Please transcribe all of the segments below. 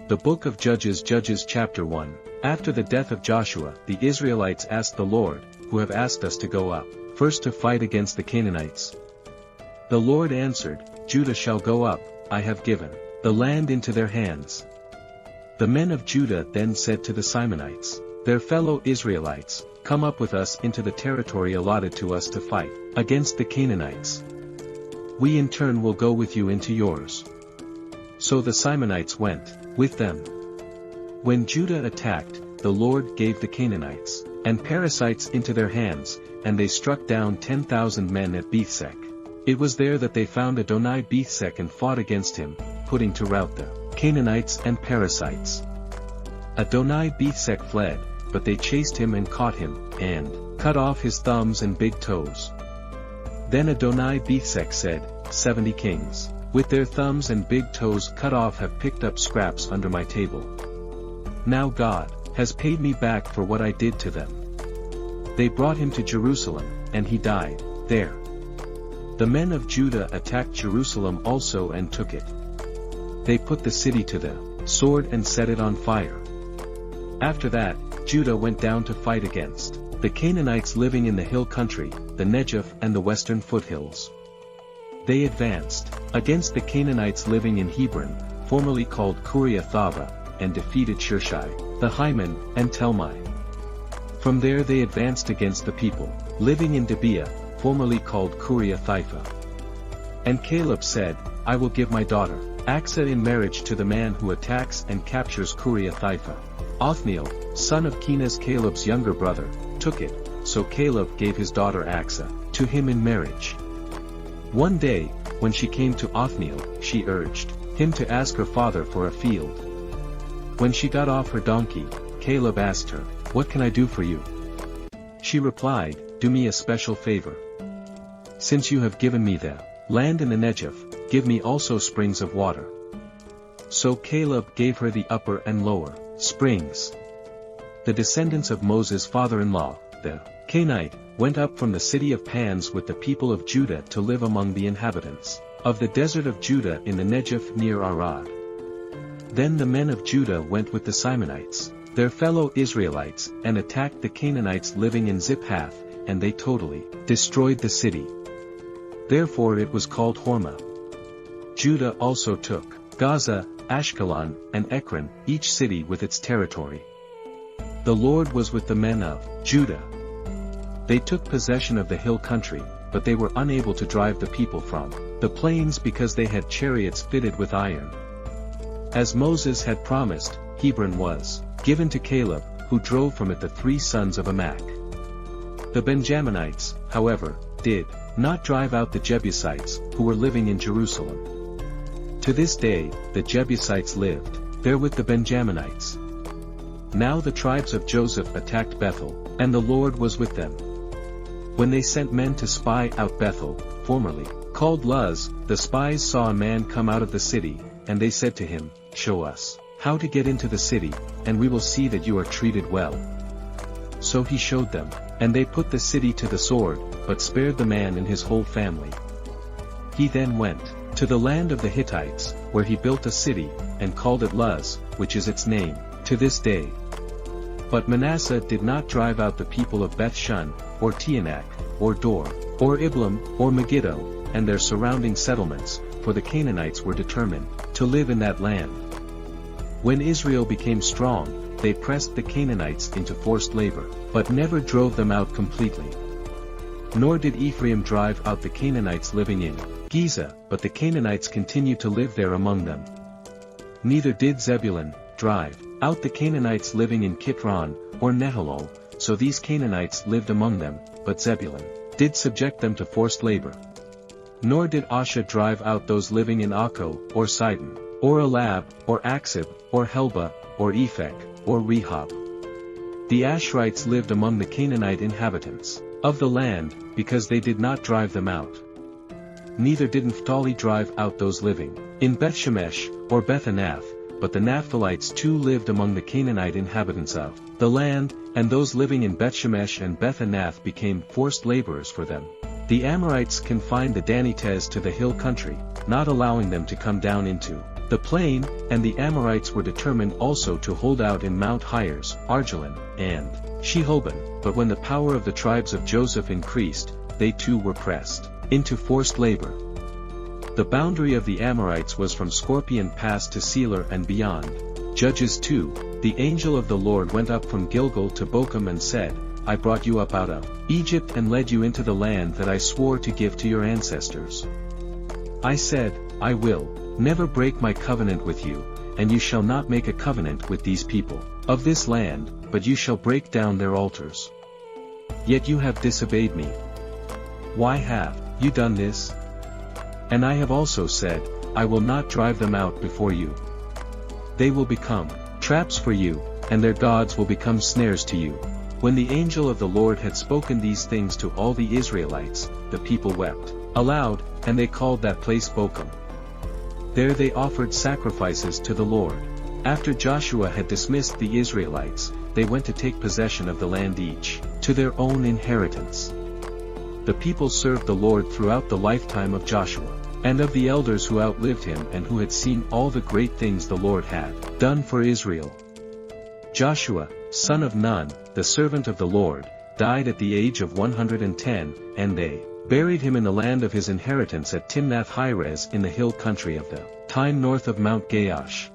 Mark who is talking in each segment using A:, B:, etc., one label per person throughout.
A: The Book of Judges. Judges chapter 1. After the death of Joshua, the Israelites asked the Lord, "Who have asked us to go up first to fight against the Canaanites?" The Lord answered, "Judah shall go up, I have given the land into their hands." The men of Judah then said to the Simonites, their fellow Israelites, "Come up with us into the territory allotted to us to fight against the Canaanites. We in turn will go with you into yours." So the Simonites went with them. When Judah attacked, the Lord gave the Canaanites and Perizzites into their hands, and they struck down 10,000 men at Bethsek. It was there that they found Adonai Bethsek and fought against him, putting to rout the Canaanites and Perizzites. Adonai Bethsek fled, but they chased him and caught him, and cut off his thumbs and big toes. Then Adonai Bethsek said, 70 kings, with their thumbs and big toes cut off, have picked up scraps under my table. Now God has paid me back for what I did to them. They brought him to Jerusalem, and he died there. The men of Judah attacked Jerusalem also and took it. They put the city to the sword and set it on fire. After that, Judah went down to fight against the Canaanites living in the hill country, the Negev and the western foothills. They advanced against the Canaanites living in Hebron, formerly called Kiriathava, and defeated Shirshai, the Hyman, and Telmai. From there they advanced against the people living in Debia, formerly called Kiriathaifa. And Caleb said, "I will give my daughter Achsah in marriage to the man who attacks and captures Kiriathaifa." Othniel, son of Kenaz, Caleb's younger brother, took it, so Caleb gave his daughter Achsah to him in marriage. One day, when she came to Othniel, she urged him to ask her father for a field. When she got off her donkey, Caleb asked her, "What can I do for you?" She replied, "Do me a special favor. Since you have given me the land in the Negev, give me also springs of water." So Caleb gave her the upper and lower springs. The descendants of Moses' father-in-law, the Canaanite, went up from the city of Pans with the people of Judah to live among the inhabitants of the desert of Judah in the Negev near Arad. Then the men of Judah went with the Simonites, their fellow Israelites, and attacked the Canaanites living in Ziphath, and they totally destroyed the city. Therefore it was called Hormah. Judah also took Gaza, Ashkelon, and Ekron, each city with its territory. The Lord was with the men of Judah. They took possession of the hill country, but they were unable to drive the people from the plains because they had chariots fitted with iron. As Moses had promised, Hebron was given to Caleb, who drove from it the 3 sons of Anak. The Benjaminites, however, did not drive out the Jebusites, who were living in Jerusalem. To this day, the Jebusites lived there with the Benjaminites. Now the tribes of Joseph attacked Bethel, and the Lord was with them. When they sent men to spy out Bethel, formerly called Luz, the spies saw a man come out of the city, and they said to him, "Show us how to get into the city, and we will see that you are treated well." So he showed them, and they put the city to the sword, but spared the man and his whole family. He then went to the land of the Hittites, where he built a city, and called it Luz, which is its name to this day. But Manasseh did not drive out the people of Beth-Shun, or Teanak, or Dor, or Iblam, or Megiddo, and their surrounding settlements, for the Canaanites were determined to live in that land. When Israel became strong, they pressed the Canaanites into forced labor, but never drove them out completely. Nor did Ephraim drive out the Canaanites living in Giza, but the Canaanites continued to live there among them. Neither did Zebulun drive out the Canaanites living in Kitron, or Nehalol, so these Canaanites lived among them, but Zebulun did subject them to forced labor. Nor did Asher drive out those living in Akko, or Sidon, or Elab, or Aksib, or Helba, or Ephek, or Rehob. The Asherites lived among the Canaanite inhabitants of the land, because they did not drive them out. Neither did Naphtali drive out those living in Bethshemesh, or Bethanath, but the Naphtalites too lived among the Canaanite inhabitants of the land, and those living in Bethshemesh and Bethanath became forced laborers for them. The Amorites confined the Danites to the hill country, not allowing them to come down into The plain, and the Amorites were determined also to hold out in Mount Hires, Argelan, and Shehoban, but when the power of the tribes of Joseph increased, they too were pressed into forced labor. The boundary of the Amorites was from Scorpion Pass to Selar and beyond. Judges 2, the angel of the Lord went up from Gilgal to Bochum and said, I brought you up out of Egypt and led you into the land that I swore to give to your ancestors. I said, I will never break my covenant with you, and you shall not make a covenant with these people of this land, but you shall break down their altars. Yet you have disobeyed me. Why have you done this? And I have also said, I will not drive them out before you. They will become traps for you, and their gods will become snares to you. When the angel of the Lord had spoken these things to all the Israelites, the people wept aloud, and they called that place Bochum. There they offered sacrifices to the Lord. After Joshua had dismissed the Israelites, they went to take possession of the land each to their own inheritance. The people served the Lord throughout the lifetime of Joshua, and of the elders who outlived him and who had seen all the great things the Lord had done for Israel. Joshua, son of Nun, the servant of the Lord, died at the age of 110, and they buried him in the land of his inheritance at Timnath-Heres in the hill country of the time north of Mount Gaash.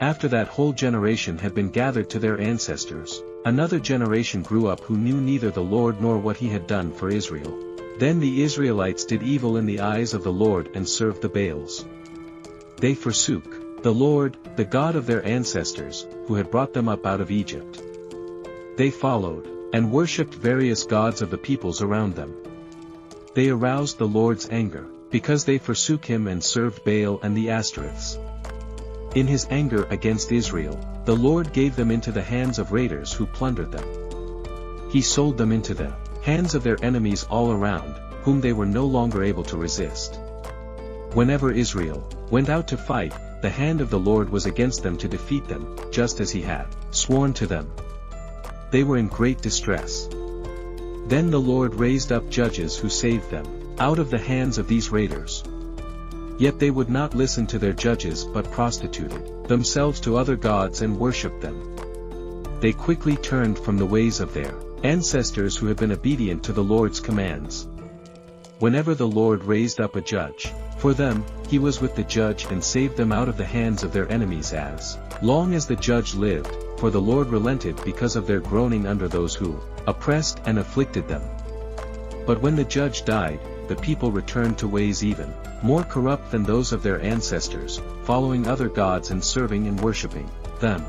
A: After that whole generation had been gathered to their ancestors, another generation grew up who knew neither the Lord nor what he had done for Israel. Then the Israelites did evil in the eyes of the Lord and served the Baals. They forsook the Lord, the God of their ancestors, who had brought them up out of Egypt. They followed and worshipped various gods of the peoples around them. They aroused the Lord's anger, because they forsook him and served Baal and the Ashtoreths. In his anger against Israel, the Lord gave them into the hands of raiders who plundered them. He sold them into the hands of their enemies all around, whom they were no longer able to resist. Whenever Israel went out to fight, the hand of the Lord was against them to defeat them, just as he had sworn to them. They were in great distress. Then the Lord raised up judges who saved them out of the hands of these raiders. Yet they would not listen to their judges but prostituted themselves to other gods and worshipped them. They quickly turned from the ways of their ancestors who had been obedient to the Lord's commands. Whenever the Lord raised up a judge for them, he was with the judge and saved them out of the hands of their enemies as long as the judge lived, for the Lord relented because of their groaning under those who oppressed and afflicted them. But when the judge died, the people returned to ways even more corrupt than those of their ancestors, following other gods and serving and worshipping them.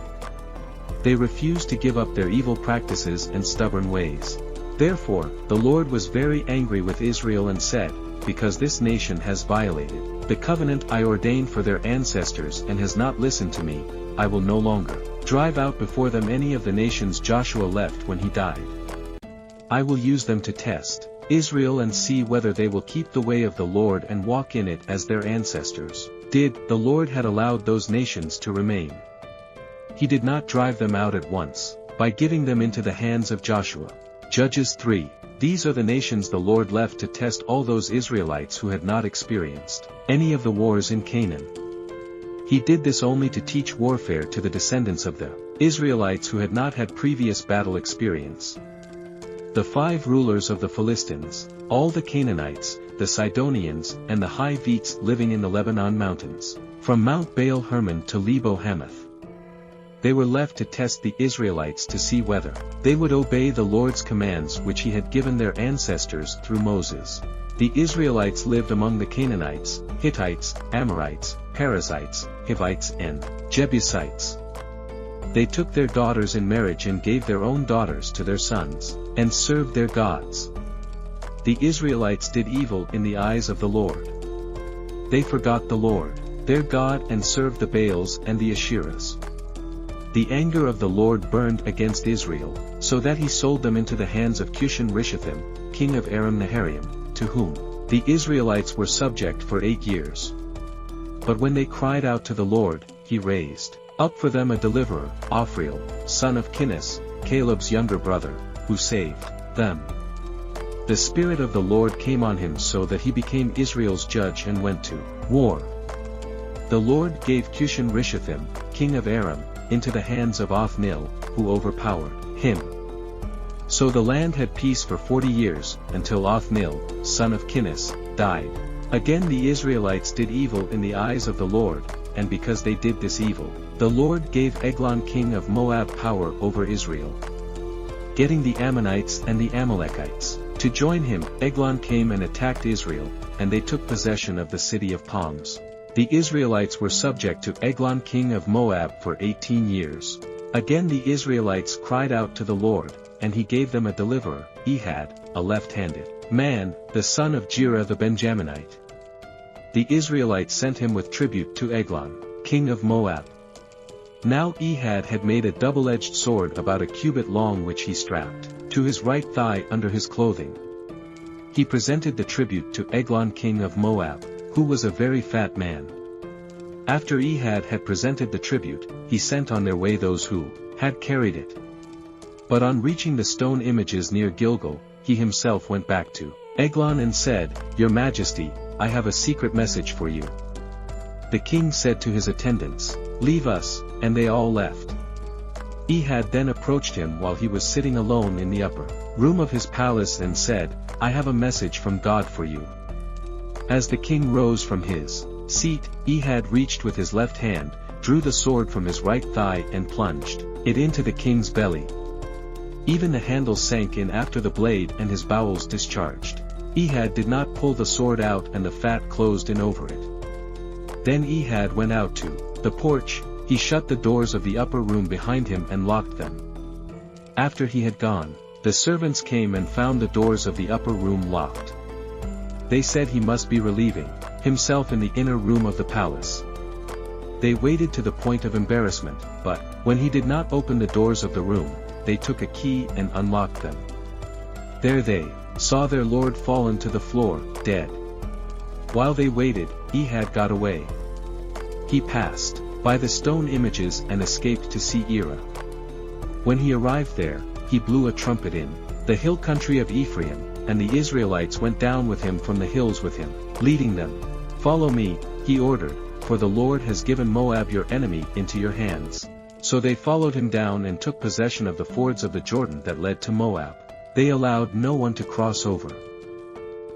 A: They refused to give up their evil practices and stubborn ways. Therefore, the Lord was very angry with Israel and said, because this nation has violated the covenant I ordained for their ancestors and has not listened to me, I will no longer drive out before them any of the nations Joshua left when he died. I will use them to test Israel and see whether they will keep the way of the Lord and walk in it as their ancestors did. The Lord had allowed those nations to remain. He did not drive them out at once, by giving them into the hands of Joshua. Judges 3. These are the nations the Lord left to test all those Israelites who had not experienced any of the wars in Canaan. He did this only to teach warfare to the descendants of the Israelites who had not had previous battle experience. The 5 rulers of the Philistines, all the Canaanites, the Sidonians, and the Hivites living in the Lebanon mountains, from Mount Baal Hermon to Lebo Hamath. They were left to test the Israelites to see whether they would obey the Lord's commands which he had given their ancestors through Moses. The Israelites lived among the Canaanites, Hittites, Amorites, Perizzites, Hivites and Jebusites. They took their daughters in marriage and gave their own daughters to their sons, and served their gods. The Israelites did evil in the eyes of the Lord. They forgot the Lord, their God, and served the Baals and the Asherahs. The anger of the Lord burned against Israel, so that he sold them into the hands of Cushan-Rishathaim, king of Aram-Naharaim, to whom the Israelites were subject for 8 years. But when they cried out to the Lord, he raised up for them a deliverer, Ophriel, son of Kinnis, Caleb's younger brother, who saved them. The Spirit of the Lord came on him so that he became Israel's judge and went to war. The Lord gave Cushan-Rishathaim, king of Aram, into the hands of Othniel, who overpowered him. So the land had peace for 40 years, until Othniel, son of Kenaz, died. Again the Israelites did evil in the eyes of the Lord, and because they did this evil, the Lord gave Eglon king of Moab power over Israel, getting the Ammonites and the Amalekites to join him. Eglon came and attacked Israel, and they took possession of the city of palms. The Israelites were subject to Eglon king of Moab for 18 years. Again the Israelites cried out to the Lord, and he gave them a deliverer, Ehud, a left-handed man, the son of Jerah the Benjaminite. The Israelites sent him with tribute to Eglon, king of Moab. Now Ehud had made a double-edged sword about a cubit long which he strapped to his right thigh under his clothing. He presented the tribute to Eglon king of Moab, who was a very fat man. After Ehud had presented the tribute, he sent on their way those who had carried it. But on reaching the stone images near Gilgal, he himself went back to Eglon and said, "Your Majesty, I have a secret message for you." The king said to his attendants, "Leave us," and they all left. Ehud then approached him while he was sitting alone in the upper room of his palace and said, "I have a message from God for you." As the king rose from his seat, Ehud reached with his left hand, drew the sword from his right thigh and plunged it into the king's belly. Even the handle sank in after the blade and his bowels discharged. Ehud did not pull the sword out and the fat closed in over it. Then Ehud went out to the porch. He shut the doors of the upper room behind him and locked them. After he had gone, the servants came and found the doors of the upper room locked. They said he must be relieving himself in the inner room of the palace. They waited to the point of embarrassment, but, when he did not open the doors of the room, they took a key and unlocked them. There they saw their lord fallen to the floor, dead. While they waited, Ehud got away. He passed by the stone images and escaped to Seirah. When he arrived there, he blew a trumpet in the hill country of Ephraim, and the Israelites went down with him from the hills with him, leading them. "Follow me," he ordered, "for the Lord has given Moab your enemy into your hands." So they followed him down and took possession of the fords of the Jordan that led to Moab. They allowed no one to cross over.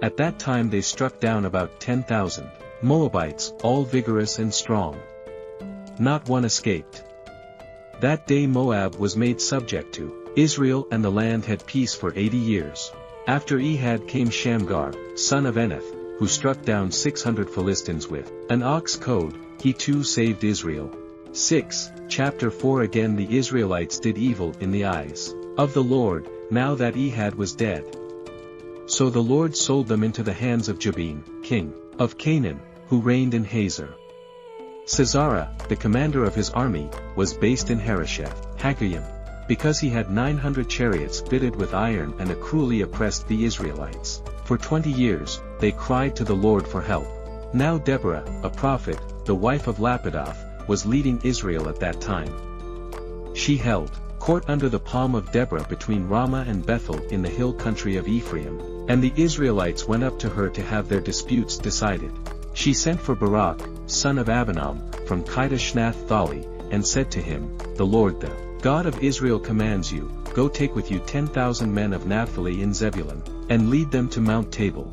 A: At that time they struck down about 10,000 Moabites, all vigorous and strong. Not one escaped. That day Moab was made subject to Israel, and the land had peace for 80 years. After Ehud came Shamgar, son of Anath, who struck down 600 Philistines with an ox goad. He too saved Israel. 6. Chapter 4 Again the Israelites did evil in the eyes of the Lord, now that Ehud was dead. So the Lord sold them into the hands of Jabin, king of Canaan, who reigned in Hazor. Sisera, the commander of his army, was based in Harosheth Haggayim, because he had 900 chariots fitted with iron and cruelly oppressed the Israelites. For 20 years, they cried to the Lord for help. Now Deborah, a prophet, the wife of Lapidoth, was leading Israel at that time. She held court under the palm of Deborah between Ramah and Bethel in the hill country of Ephraim, and the Israelites went up to her to have their disputes decided. She sent for Barak, son of Abinoam, from Kadesh-Naphtali, and said to him, "The Lord the God of Israel commands you, go take with you 10,000 men of Naphtali in Zebulun, and lead them to Mount Tabor.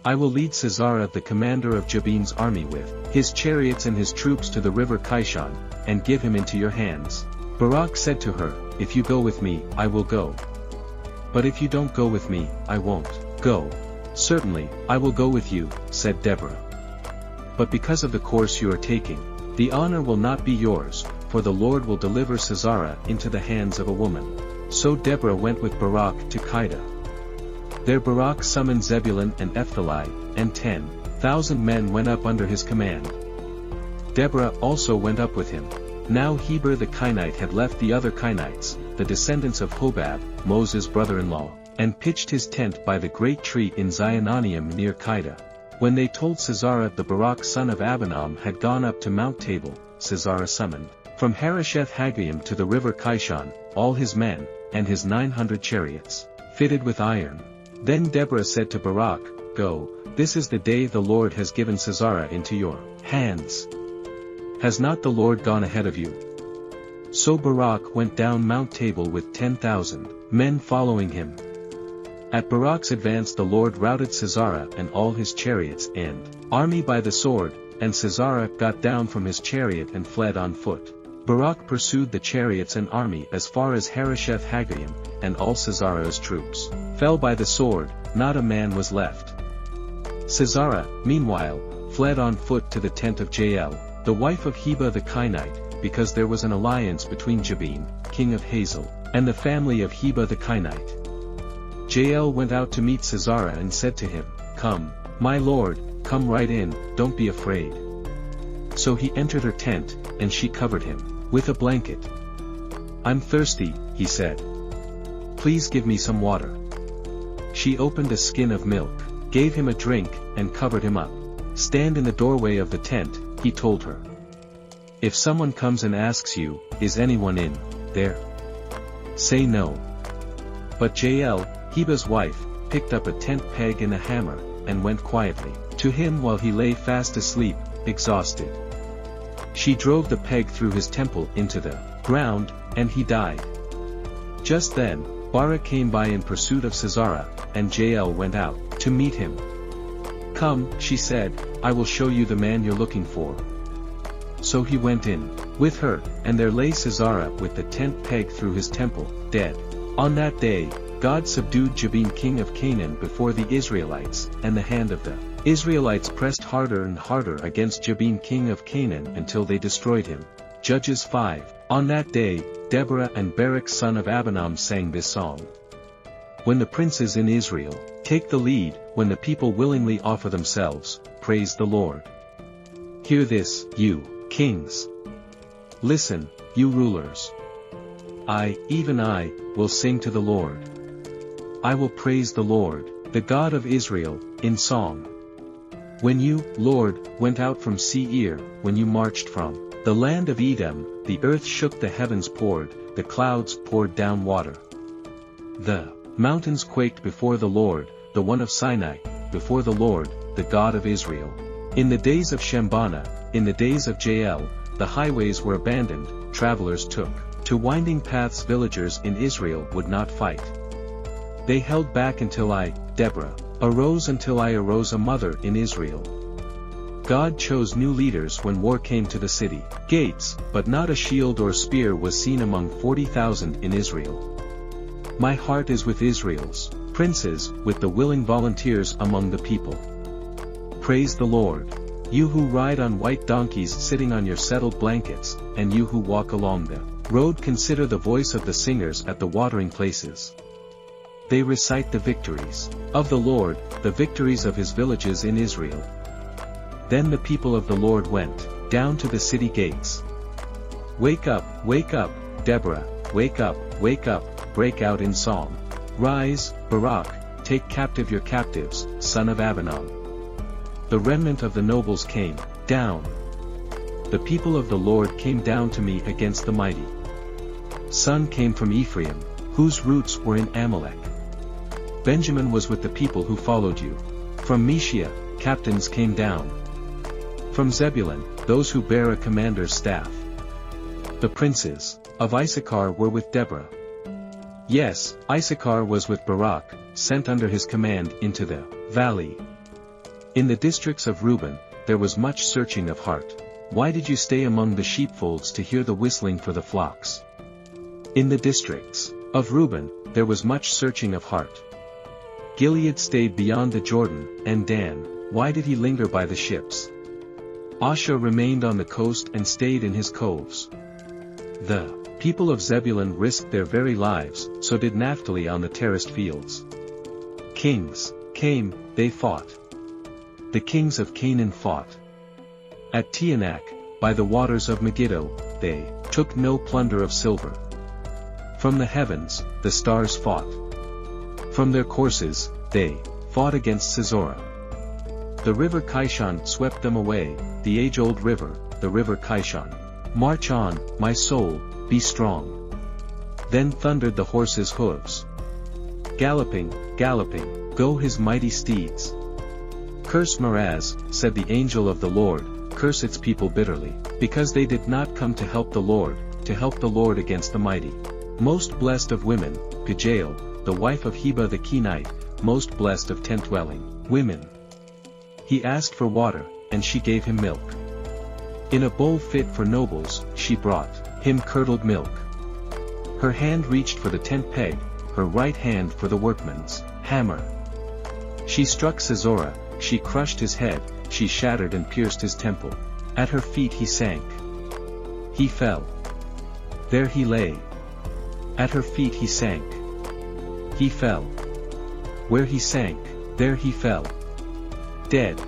A: I will lead Sisera the commander of Jabin's army with his chariots and his troops to the river Kishon, and give him into your hands." Barak said to her, "If you go with me, I will go. But if you don't go with me, I won't go." "Certainly, I will go with you," said Deborah. "But because of the course you are taking, the honor will not be yours, for the Lord will deliver Sisera into the hands of a woman." So Deborah went with Barak to Keidah. There Barak summoned Zebulun and Naphtali, and 10,000 men went up under his command. Deborah also went up with him. Now Heber the Kenite had left the other Kenites, the descendants of Hobab, Moses' brother-in-law, and pitched his tent by the great tree in Zionanium near Keidah. When they told Sisera the Barak son of Abinoam had gone up to Mount Tabor, Sisera summoned from Harosheth Haggayim to the river Kishon all his men, and his 900 chariots, fitted with iron. Then Deborah said to Barak, Go, this is the day the Lord has given Sisera into your hands. Has not the Lord gone ahead of you?" So Barak went down Mount Tabor with 10,000 men following him. At Barak's advance the Lord routed Sisera and all his chariots and army by the sword, and Sisera got down from his chariot and fled on foot. Barak pursued the chariots and army as far as Harosheth Hagoyim, and all Sisera's troops fell by the sword, not a man was left. Sisera, meanwhile, fled on foot to the tent of Jael, the wife of Heba the Kenite, because there was an alliance between Jabin, king of Hazel, and the family of Heba the Kenite. Jael went out to meet Sisera and said to him, "Come, my lord, come right in, don't be afraid." So he entered her tent, and she covered him with a blanket. "I'm thirsty," he said. "Please give me some water." She opened a skin of milk, gave him a drink, and covered him up. "Stand in the doorway of the tent," he told her. "If someone comes and asks you, 'Is anyone in there?' say no." But Jael, Heba's wife, picked up a tent peg and a hammer, and went quietly to him while he lay fast asleep, exhausted. She drove the peg through his temple into the ground, and he died. Just then, Barak came by in pursuit of Sisera, and Jael went out to meet him. "Come," she said, "I will show you the man you're looking for." So he went in with her, and there lay Sisera with the tent peg through his temple, dead. On that day, God subdued Jabin king of Canaan before the Israelites, and the hand of the Israelites pressed harder and harder against Jabin king of Canaan until they destroyed him. Judges 5. On that day, Deborah and Barak son of Abinoam sang this song. When the princes in Israel take the lead, when the people willingly offer themselves, praise the Lord. Hear this, you kings. Listen, you rulers. I, even I, will sing to the Lord. I will praise the Lord, the God of Israel, in song. When you, Lord, went out from Seir, when you marched from the land of Edom, the earth shook, the heavens poured, the clouds poured down water. The mountains quaked before the Lord, the one of Sinai, before the Lord, the God of Israel. In the days of Shembana, in the days of Jael, the highways were abandoned, travelers took to winding paths, villagers in Israel would not fight. They held back until I, Deborah, arose, until I arose, a mother in Israel. God chose new leaders when war came to the city gates, but not a shield or spear was seen among 40,000 in Israel. My heart is with Israel's princes, with the willing volunteers among the people. Praise the Lord. You who ride on white donkeys sitting on your settled blankets, and you who walk along the road, consider the voice of the singers at the watering places. They recite the victories of the Lord, the victories of his villages in Israel. Then the people of the Lord went down to the city gates. Wake up, Deborah, wake up, break out in song. Rise, Barak, take captive your captives, son of Abinoam. The remnant of the nobles came down. The people of the Lord came down to me against the mighty. Son came from Ephraim, whose roots were in Amalek. Benjamin was with the people who followed you. From Meshia, captains came down. From Zebulun, those who bear a commander's staff. The princes of Issachar were with Deborah. Yes, Issachar was with Barak, sent under his command into the valley. In the districts of Reuben, there was much searching of heart. Why did you stay among the sheepfolds to hear the whistling for the flocks? In the districts of Reuben, there was much searching of heart. Gilead stayed beyond the Jordan, and Dan, why did he linger by the ships? Asher remained on the coast and stayed in his coves. The people of Zebulun risked their very lives, so did Naphtali on the terraced fields. Kings came, they fought. The kings of Canaan fought. At Teanak, by the waters of Megiddo, they took no plunder of silver. From the heavens, the stars fought. From their courses, they fought against Sisera. The river Kishon swept them away, the age-old river, the river Kishon. March on, my soul, be strong. Then thundered the horses' hooves. Galloping, galloping, go his mighty steeds. Curse Meraz, said the angel of the Lord, curse its people bitterly, because they did not come to help the Lord against the mighty. Most blessed of women, Pajael, the wife of Heba the Kenite, most blessed of tent-dwelling women. He asked for water, and she gave him milk. In a bowl fit for nobles, she brought him curdled milk. Her hand reached for the tent peg, her right hand for the workman's hammer. She struck Sisera, she crushed his head, she shattered and pierced his temple. At her feet he sank. He fell. There he lay. At her feet he sank. He fell. Where he sank, there he fell. Dead.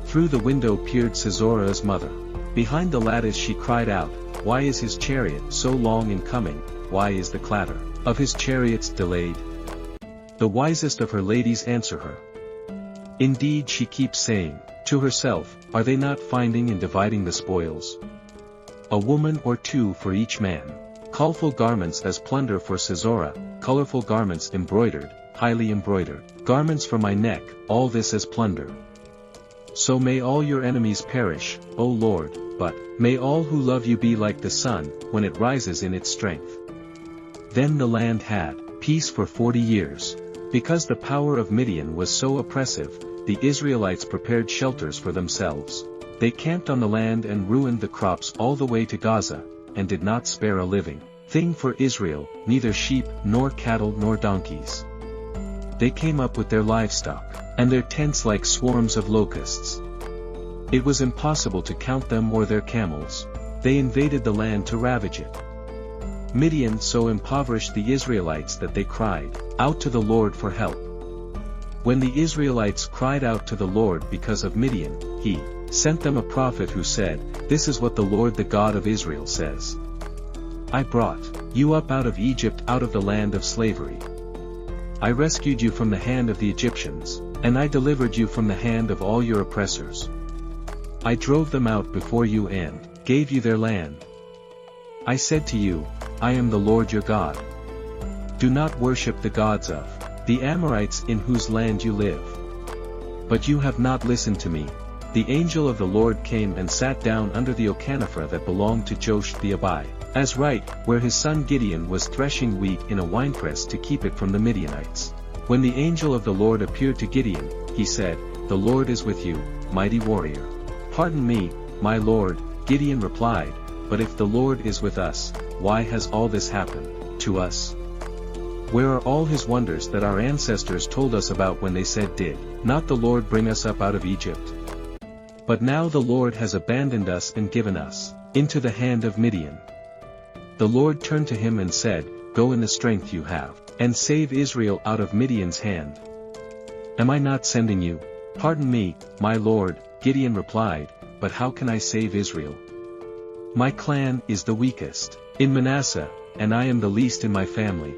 A: Through the window peered Sisera's mother. Behind the lattice she cried out, "Why is his chariot so long in coming, why is the clatter of his chariots delayed?" The wisest of her ladies answer her. Indeed she keeps saying to herself, "Are they not finding in dividing the spoils? A woman or two for each man. Colorful garments as plunder for Sisera, colorful garments embroidered, highly embroidered, garments for my neck, all this as plunder. So may all your enemies perish, O Lord, but may all who love you be like the sun, when it rises in its strength." Then the land had peace for 40 years. Because the power of Midian was so oppressive, the Israelites prepared shelters for themselves. They camped on the land and ruined the crops all the way to Gaza, and did not spare a living thing for Israel, neither sheep nor cattle nor donkeys. They came up with their livestock, and their tents like swarms of locusts. It was impossible to count them or their camels. They invaded the land to ravage it. Midian so impoverished the Israelites that they cried out to the Lord for help. When the Israelites cried out to the Lord because of Midian, he sent them a prophet who said, "This is what the Lord the God of Israel says. I brought you up out of Egypt, out of the land of slavery. I rescued you from the hand of the Egyptians, and I delivered you from the hand of all your oppressors. I drove them out before you and gave you their land. I said to you, I am the Lord your God. Do not worship the gods of the Amorites in whose land you live. But you have not listened to me." The angel of the Lord came and sat down under the ocanopher that belonged to Joash the Abai, as right, where his son Gideon was threshing wheat in a winepress to keep it from the Midianites. When the angel of the Lord appeared to Gideon, he said, "The Lord is with you, mighty warrior." "Pardon me, my Lord," Gideon replied, "but if the Lord is with us, why has all this happened to us? Where are all his wonders that our ancestors told us about when they said, 'Did not the Lord bring us up out of Egypt?' But now the Lord has abandoned us and given us into the hand of Midian." The Lord turned to him and said, "Go in the strength you have, and save Israel out of Midian's hand. Am I not sending you?" "Pardon me, my Lord," Gideon replied, "but how can I save Israel? My clan is the weakest in Manasseh, and I am the least in my family."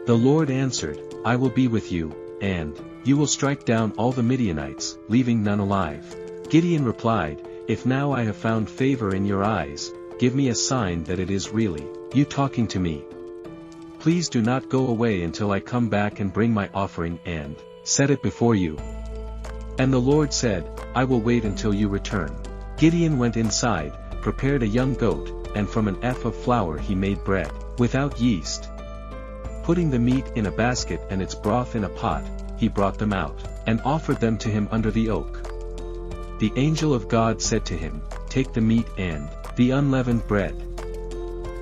A: The Lord answered, "I will be with you, and you will strike down all the Midianites, leaving none alive." Gideon replied, "If now I have found favor in your eyes, give me a sign that it is really you talking to me. Please do not go away until I come back and bring my offering and set it before you." And the Lord said, "I will wait until you return." Gideon went inside, prepared a young goat, and from an ephah of flour he made bread, without yeast. Putting the meat in a basket and its broth in a pot, he brought them out, and offered them to him under the oak. The angel of God said to him, "Take the meat and the unleavened bread.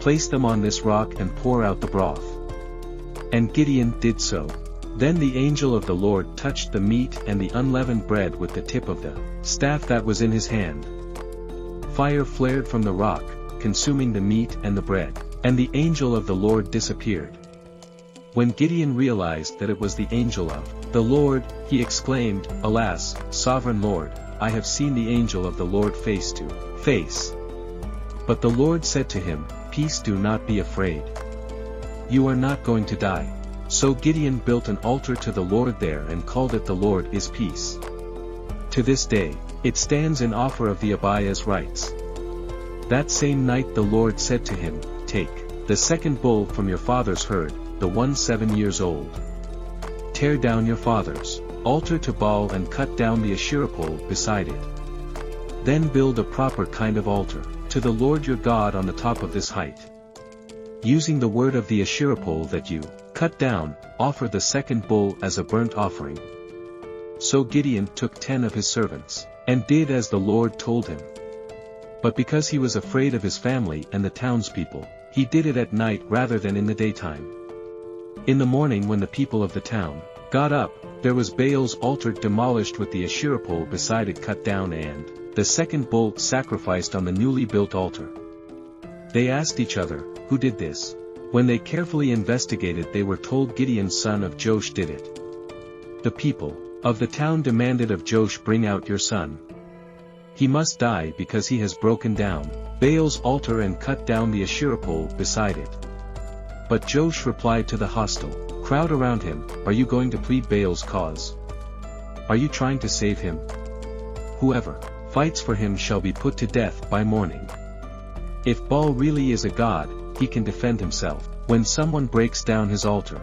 A: Place them on this rock and pour out the broth." And Gideon did so. Then the angel of the Lord touched the meat and the unleavened bread with the tip of the staff that was in his hand. Fire flared from the rock, consuming the meat and the bread, and the angel of the Lord disappeared. When Gideon realized that it was the angel of the Lord, he exclaimed, "Alas, sovereign Lord, I have seen the angel of the Lord face to face." But the Lord said to him, "Peace, do not be afraid. You are not going to die." So Gideon built an altar to the Lord there and called it "The Lord is Peace." To this day, it stands in offer of the Abai as rights. That same night the Lord said to him, "Take the second bull from your father's herd, the one 7 years old. Tear down your father's altar to Baal and cut down the Asherah pole beside it. Then build a proper kind of altar to the Lord your God on the top of this height. Using the word of the Asherah pole that you cut down, offer the second bull as a burnt offering. So Gideon took 10 of his servants, and did as the Lord told him. But because he was afraid of his family and the townspeople, he did it at night rather than in the daytime. In the morning when the people of the town got up, there was Baal's altar demolished with the Asherah pole beside it cut down and the second bull sacrificed on the newly built altar. They asked each other, who did this? When they carefully investigated, they were told Gideon's son of Joash did it. The people of the town demanded of Joash, bring out your son. He must die because he has broken down Baal's altar and cut down the Asherah pole beside it. But Joash replied to the hostile crowd around him, are you going to plead Baal's cause? Are you trying to save him? Whoever fights for him shall be put to death by morning. If Baal really is a god, he can defend himself when someone breaks down his altar.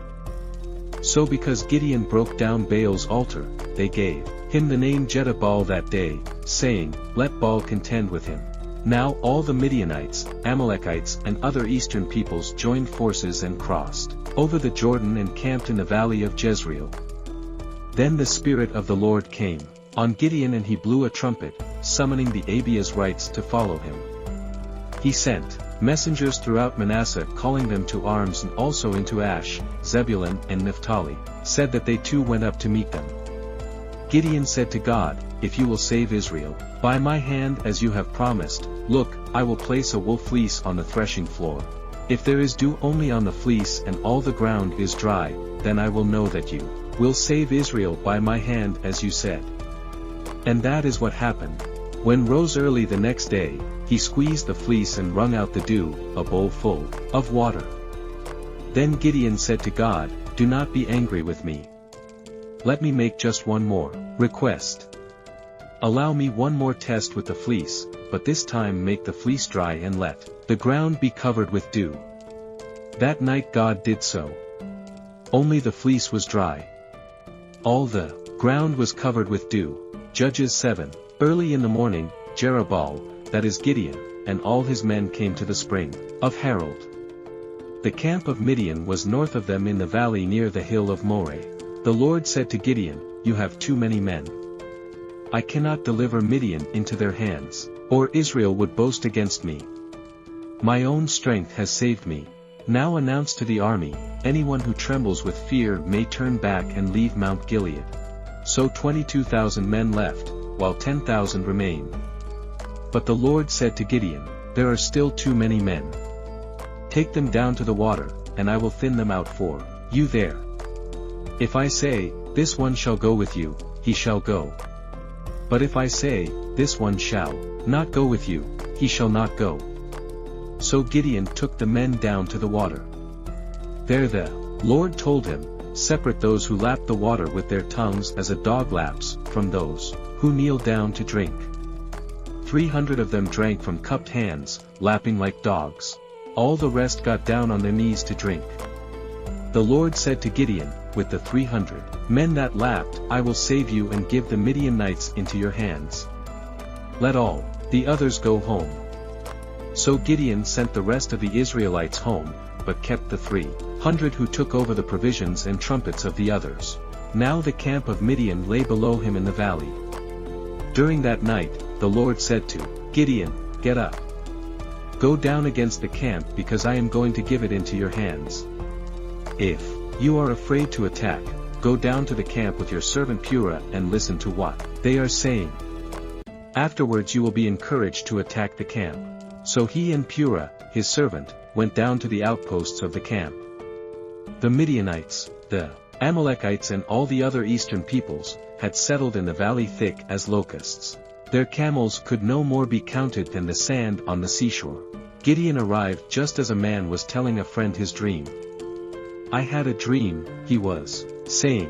A: So because Gideon broke down Baal's altar, they gave him the name Jedibaal that day, saying, let Baal contend with him. Now all the Midianites, Amalekites and other eastern peoples joined forces and crossed over the Jordan and camped in the valley of Jezreel. Then the Spirit of the Lord came on Gideon, and he blew a trumpet, summoning the Abiezrites to follow him. He sent messengers throughout Manasseh calling them to arms, and also into Ash, Zebulun and Naphtali, said that they too went up to meet them. Gideon said to God, if you will save Israel by my hand as you have promised, look, I will place a wool fleece on the threshing floor. If there is dew only on the fleece and all the ground is dry, then I will know that you will save Israel by my hand as you said. And that is what happened. When rose early the next day, he squeezed the fleece and wrung out the dew, a bowl full of water. Then Gideon said to God, do not be angry with me. Let me make just one more request. Allow me one more test with the fleece, but this time make the fleece dry and let the ground be covered with dew. That night God did so. Only the fleece was dry. All the ground was covered with dew. Judges 7. Early in the morning, Jerubbaal, that is Gideon, and all his men came to the spring of Harold. The camp of Midian was north of them in the valley near the hill of Moreh. The Lord said to Gideon, you have too many men. I cannot deliver Midian into their hands, or Israel would boast against me. My own strength has saved me. Now announce to the army, anyone who trembles with fear may turn back and leave Mount Gilead. So 22,000 men left, while 10,000 remained. But the Lord said to Gideon, there are still too many men. Take them down to the water, and I will thin them out for you there. If I say, this one shall go with you, he shall go. But if I say, this one shall not go with you, he shall not go. So Gideon took the men down to the water. There the Lord told him, separate those who lap the water with their tongues as a dog laps, from those who kneel down to drink. 300 of them drank from cupped hands, lapping like dogs. All the rest got down on their knees to drink. The Lord said to Gideon, with the 300 men that lapped, I will save you and give the Midianites into your hands. Let all the others go home. So Gideon sent the rest of the Israelites home, but kept the 300 who took over the provisions and trumpets of the others. Now the camp of Midian lay below him in the valley. During that night, the Lord said to Gideon, get up. Go down against the camp, because I am going to give it into your hands. If you are afraid to attack, go down to the camp with your servant Purah and listen to what they are saying. Afterwards you will be encouraged to attack the camp. So he and Purah, his servant, went down to the outposts of the camp. The Midianites, the Amalekites and all the other eastern peoples, had settled in the valley thick as locusts. Their camels could no more be counted than the sand on the seashore. Gideon arrived just as a man was telling a friend his dream. I had a dream, he was saying.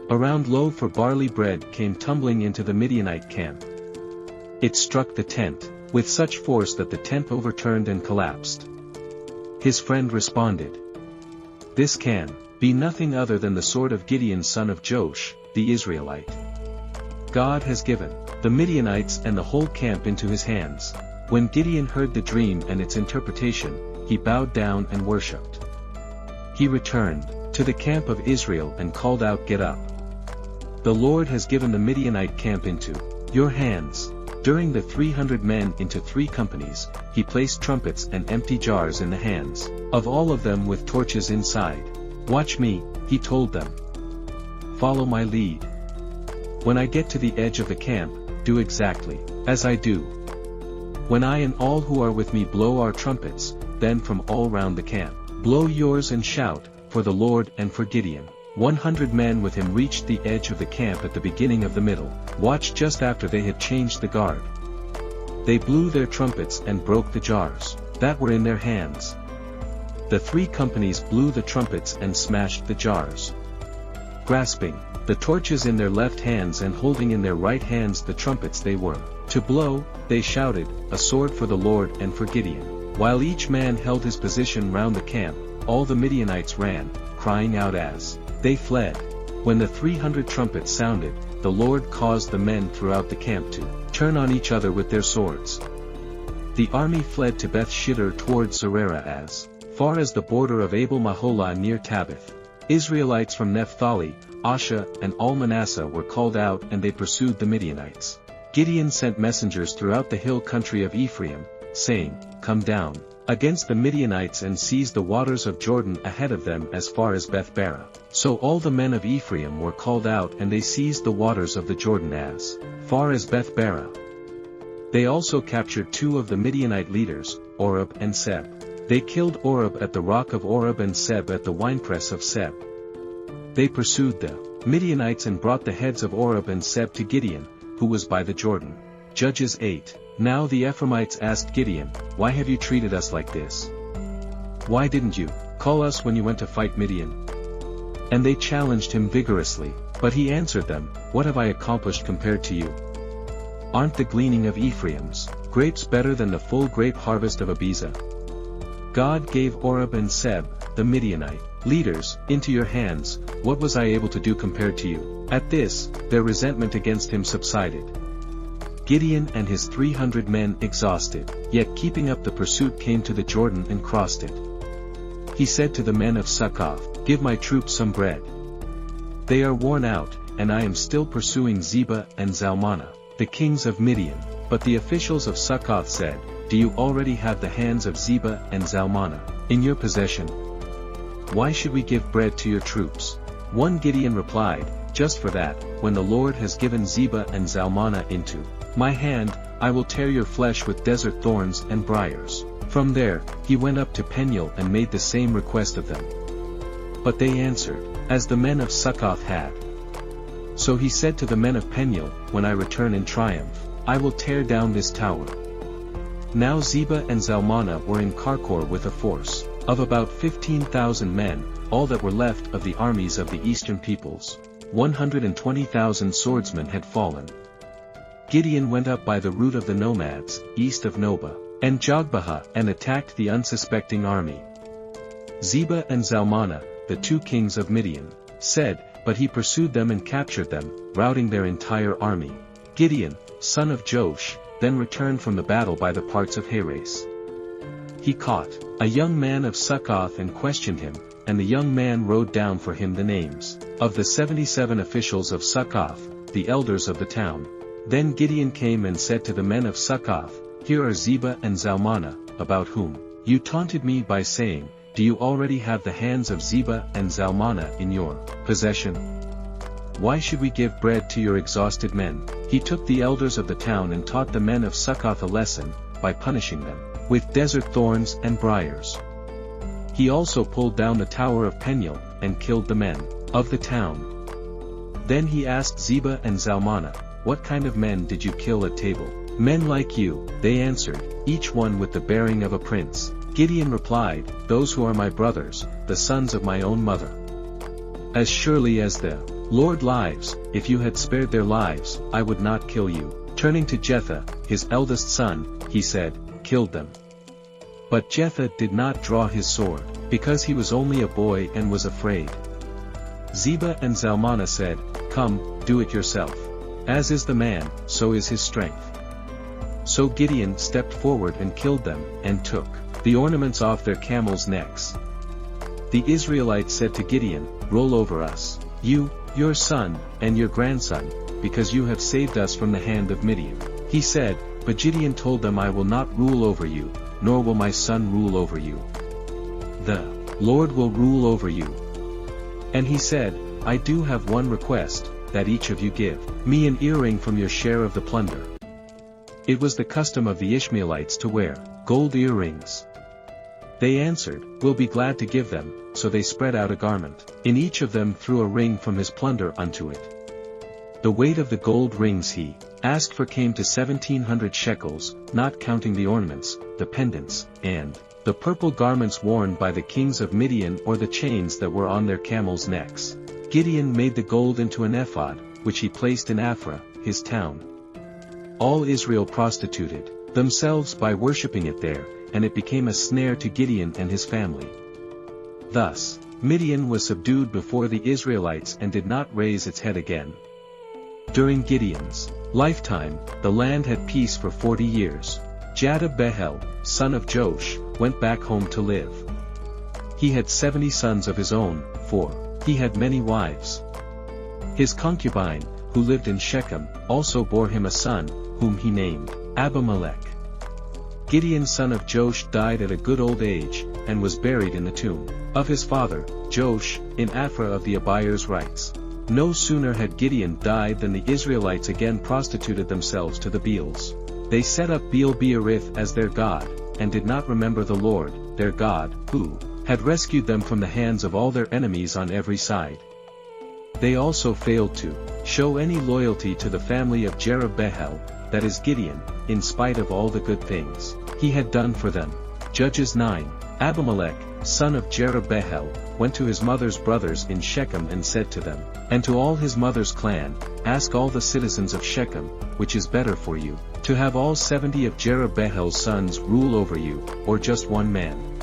A: A round loaf for barley bread came tumbling into the Midianite camp. It struck the tent with such force that the tent overturned and collapsed. His friend responded, this can be nothing other than the sword of Gideon son of Joash, the Israelite. God has given the Midianites and the whole camp into his hands. When Gideon heard the dream and its interpretation, he bowed down and worshipped. He returned to the camp of Israel and called out, "Get up! The Lord has given the Midianite camp into your hands." During the 300 men into 3 companies, he placed trumpets and empty jars in the hands of all of them with torches inside. "Watch me," he told them. "Follow my lead. When I get to the edge of the camp, do exactly as I do. When I and all who are with me blow our trumpets, then from all round the camp, blow yours and shout, for the Lord and for Gideon." 100 men with him reached the edge of the camp at the beginning of the middle watch just after they had changed the guard. They blew their trumpets and broke the jars that were in their hands. The 3 companies blew the trumpets and smashed the jars. Grasping the torches in their left hands and holding in their right hands the trumpets they were to blow, they shouted, "A sword for the Lord and for Gideon." While each man held his position round the camp, all the Midianites ran, crying out as they fled. When the 300 trumpets sounded, the Lord caused the men throughout the camp to turn on each other with their swords. The army fled to Beth Shitter toward Zerera as far as the border of Abel Maholah near Tabith. Israelites from Naphtali, Asher, and all Manasseh were called out and they pursued the Midianites. Gideon sent messengers throughout the hill country of Ephraim, saying, "Come down against the Midianites and seize the waters of Jordan ahead of them as far as Beth-barah." So all the men of Ephraim were called out and they seized the waters of the Jordan as far as Beth-barah. They also captured 2 of the Midianite leaders, Oreb and Seb. They killed Oreb at the rock of Oreb and Seb at the winepress of Seb. They pursued the Midianites and brought the heads of Oreb and Seb to Gideon, who was by the Jordan. Judges 8. Now the Ephraimites asked Gideon, "Why have you treated us like this? Why didn't you call us when you went to fight Midian?" And they challenged him vigorously, but he answered them, "What have I accomplished compared to you? Aren't the gleaning of Ephraim's grapes better than the full grape harvest of Abizah? God gave Oreb and Seb, the Midianite leaders, into your hands. What was I able to do compared to you?" At this, their resentment against him subsided. Gideon and his 300 men exhausted, yet keeping up the pursuit came to the Jordan and crossed it. He said to the men of Succoth, "Give my troops some bread. They are worn out, and I am still pursuing Zebah and Zalmunna, the kings of Midian." But the officials of Succoth said, "Do you already have the hands of Zebah and Zalmunna in your possession? Why should we give bread to your troops?" One Gideon replied, "Just for that, when the Lord has given Zebah and Zalmunna into my hand, I will tear your flesh with desert thorns and briars." From there, he went up to Peniel and made the same request of them. But they answered, as the men of Succoth had. So he said to the men of Peniel, "When I return in triumph, I will tear down this tower." Now Zebah and Zalmunna were in Karkor with a force of about 15,000 men, all that were left of the armies of the eastern peoples. 120,000 swordsmen had fallen. Gideon went up by the route of the nomads, east of Nobah, and Jogbehah, and attacked the unsuspecting army. Zebah and Zalmunna, the 2 kings of Midian, said, but he pursued them and captured them, routing their entire army. Gideon, son of Joash, then returned from the battle by the parts of Heres. He caught a young man of Succoth and questioned him, and the young man wrote down for him the names of the 77 officials of Succoth, the elders of the town. Then Gideon came and said to the men of Succoth, "Here are Zebah and Zalmunna, about whom you taunted me by saying, 'Do you already have the hands of Zebah and Zalmunna in your possession? Why should we give bread to your exhausted men?'" He took the elders of the town and taught the men of Succoth a lesson, by punishing them with desert thorns and briars. He also pulled down the tower of Peniel, and killed the men of the town. Then he asked Zebah and Zalmunna, "What kind of men did you kill at table?" "Men like you," they answered, "each one with the bearing of a prince." Gideon replied, "Those who are my brothers, the sons of my own mother. As surely as the Lord lives, if you had spared their lives, I would not kill you." Turning to Jetha, his eldest son, he said, "Kill them." But Jetha did not draw his sword, because he was only a boy and was afraid. Zebah and Zalmunna said, Come, do it yourself. As is the man, so is his strength. So Gideon stepped forward and killed them, and took the ornaments off their camels' necks. The Israelites said to Gideon, Roll over us, you, your son, and your grandson, because you have saved us from the hand of Midian. He said, But Gideon told them, I will not rule over you, nor will my son rule over you. The Lord will rule over you. And he said, I do have one request, that each of you give me an earring from your share of the plunder. It was the custom of the Ishmaelites to wear gold earrings. They answered, We'll be glad to give them, so they spread out a garment. In each of them threw a ring from his plunder unto it. The weight of the gold rings he asked for came to 1,700 shekels, not counting the ornaments, the pendants, and the purple garments worn by the kings of Midian or the chains that were on their camels' necks. Gideon made the gold into an ephod, which he placed in Aphrah, his town. All Israel prostituted themselves by worshipping it there, and it became a snare to Gideon and his family. Thus, Midian was subdued before the Israelites and did not raise its head again. During Gideon's lifetime, the land had peace for 40 years. Jadab-Behel, son of Joash, went back home to live. He had 70 sons of his own, for he had many wives. His concubine, who lived in Shechem, also bore him a son, whom he named Abimelech. Gideon son of Joash died at a good old age, and was buried in the tomb of his father, Joash, in Aphrah of the Abiezrites. No sooner had Gideon died than the Israelites again prostituted themselves to the Baals. They set up Baal-Beerith as their god, and did not remember the Lord, their God, who had rescued them from the hands of all their enemies on every side. They also failed to show any loyalty to the family of Jerub-Behel, that is Gideon, in spite of all the good things he had done for them. Judges 9. Abimelech, son of Jerub-Behel, went to his mother's brothers in Shechem and said to them, and to all his mother's clan, Ask all the citizens of Shechem, which is better for you, to have all 70 of Jerub-Behel's sons rule over you, or just one man.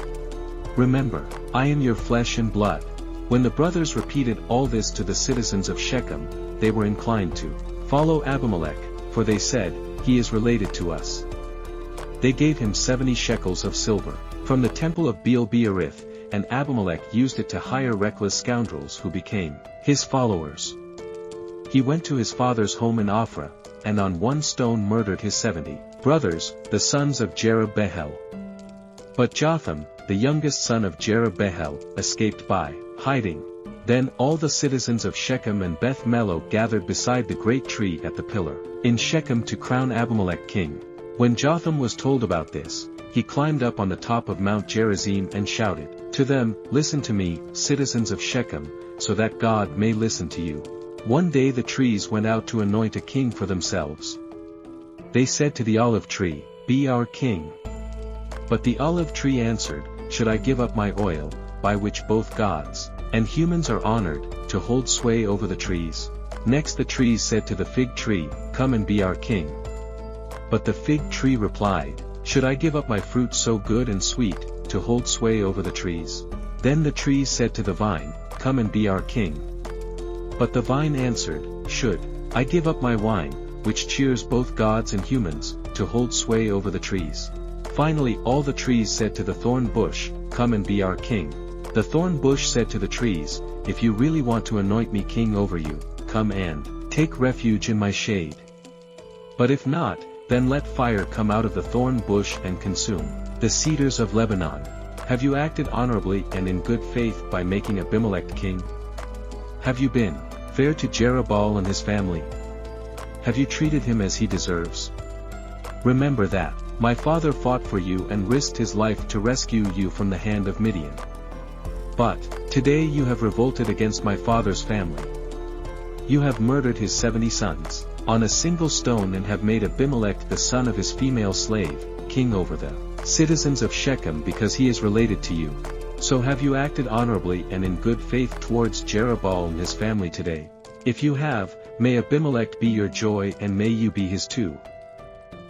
A: Remember, I am your flesh and blood. When the brothers repeated all this to the citizens of Shechem, they were inclined to follow Abimelech, for they said, He is related to us. They gave him 70 shekels of silver from the temple of Baal-Beerith, and Abimelech used it to hire reckless scoundrels who became his followers. He went to his father's home in Ophrah, and on one stone murdered his 70 brothers, the sons of Jerub-Behel. But Jotham, the youngest son of Jerub-Behel, escaped by hiding. Then all the citizens of Shechem and Beth Millo gathered beside the great tree at the pillar in Shechem to crown Abimelech king. When Jotham was told about this, he climbed up on the top of Mount Gerizim and shouted to them, Listen to me, citizens of Shechem, so that God may listen to you. One day the trees went out to anoint a king for themselves. They said to the olive tree, Be our king. But the olive tree answered, Should I give up my oil, by which both gods and humans are honored, to hold sway over the trees? Next the trees said to the fig tree, Come and be our king. But the fig tree replied, Should I give up my fruit so good and sweet, to hold sway over the trees? Then the trees said to the vine, Come and be our king. But the vine answered, Should I give up my wine, which cheers both gods and humans, to hold sway over the trees? Finally all the trees said to the thorn bush, Come and be our king. The thorn bush said to the trees, If you really want to anoint me king over you, come and take refuge in my shade. But if not, then let fire come out of the thorn bush and consume the cedars of Lebanon. Have you acted honorably and in good faith by making Abimelech king? Have you been fair to Jerubbaal and his family? Have you treated him as he deserves? Remember that my father fought for you and risked his life to rescue you from the hand of Midian. But today you have revolted against my father's family. You have murdered his 70 sons on a single stone and have made Abimelech the son of his female slave, king over the citizens of Shechem because he is related to you. So have you acted honorably and in good faith towards Jerubbaal and his family today? If you have, may Abimelech be your joy and may you be his too.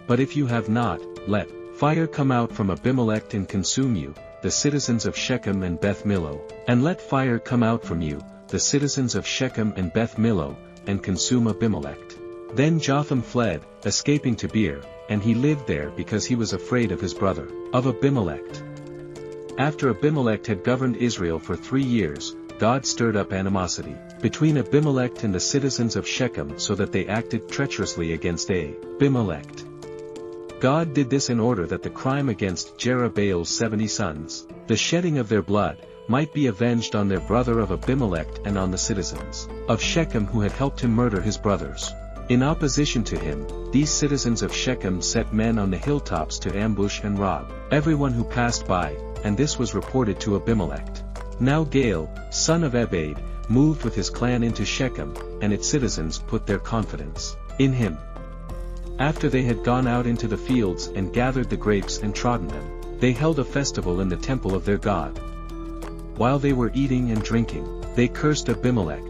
A: But if you have not, let fire come out from Abimelech and consume you, the citizens of Shechem and Beth Millo, and let fire come out from you, the citizens of Shechem and Beth Millo, and consume Abimelech. Then Jotham fled, escaping to Beer, and he lived there because he was afraid of his brother, of Abimelech. After Abimelech had governed Israel for 3 years, God stirred up animosity between Abimelech and the citizens of Shechem so that they acted treacherously against Abimelech. God did this in order that the crime against Jerubbaal's 70 sons, the shedding of their blood, might be avenged on their brother of Abimelech and on the citizens of Shechem who had helped him murder his brothers. In opposition to him, these citizens of Shechem set men on the hilltops to ambush and rob everyone who passed by, and this was reported to Abimelech. Now Gaal, son of Ebed, moved with his clan into Shechem, and its citizens put their confidence in him. After they had gone out into the fields and gathered the grapes and trodden them, they held a festival in the temple of their God. While they were eating and drinking, they cursed Abimelech.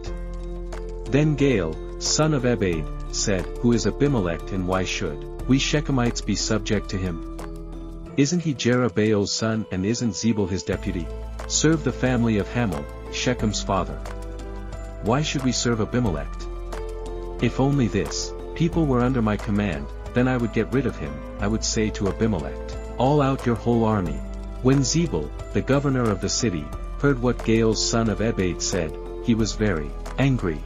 A: Then Gaal, son of Ebed, said, "Who is Abimelech and why should we Shechemites be subject to him? Isn't he Jerubbaal's son and isn't Zebul his deputy? Serve the family of Hamel, Shechem's father. Why should we serve Abimelech? If only this people were under my command, then I would get rid of him." I would say to Abimelech, "All out your whole army." When Zebul, the governor of the city, heard what Gaal's son of Ebed said, he was very angry.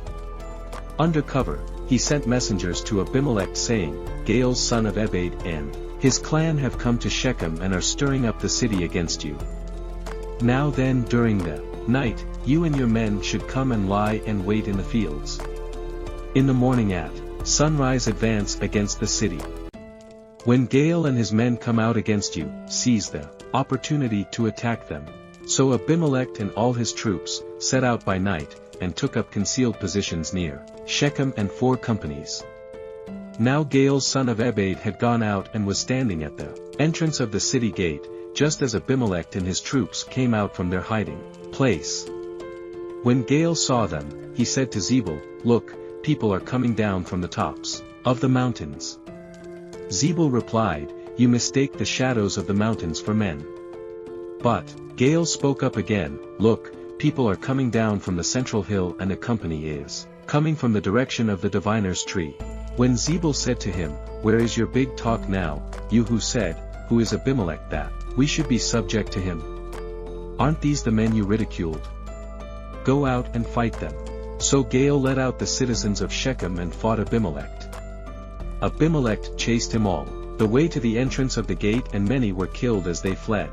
A: Under cover, he sent messengers to Abimelech saying, "Gaal's son of Ebed and his clan have come to Shechem and are stirring up the city against you. Now then during the night, you and your men should come and lie and wait in the fields. In the morning at sunrise advance against the city. When Gaal and his men come out against you, seize the opportunity to attack them." So Abimelech and all his troops set out by night, and took up concealed positions near Shechem and 4 companies. Now Gaal's son of Ebed had gone out and was standing at the entrance of the city gate, just as Abimelech and his troops came out from their hiding place. When Gaal saw them, he said to Zebul, "Look, people are coming down from the tops of the mountains." Zebul replied, "You mistake the shadows of the mountains for men." But Gaal spoke up again, "Look, people are coming down from the central hill and a company is coming from the direction of the diviner's tree." When Zebul said to him, "Where is your big talk now, you who said, 'Who is Abimelech that we should be subject to him?' Aren't these the men you ridiculed? Go out and fight them." So Gaal led out the citizens of Shechem and fought Abimelech. Abimelech chased him all the way to the entrance of the gate, and many were killed as they fled.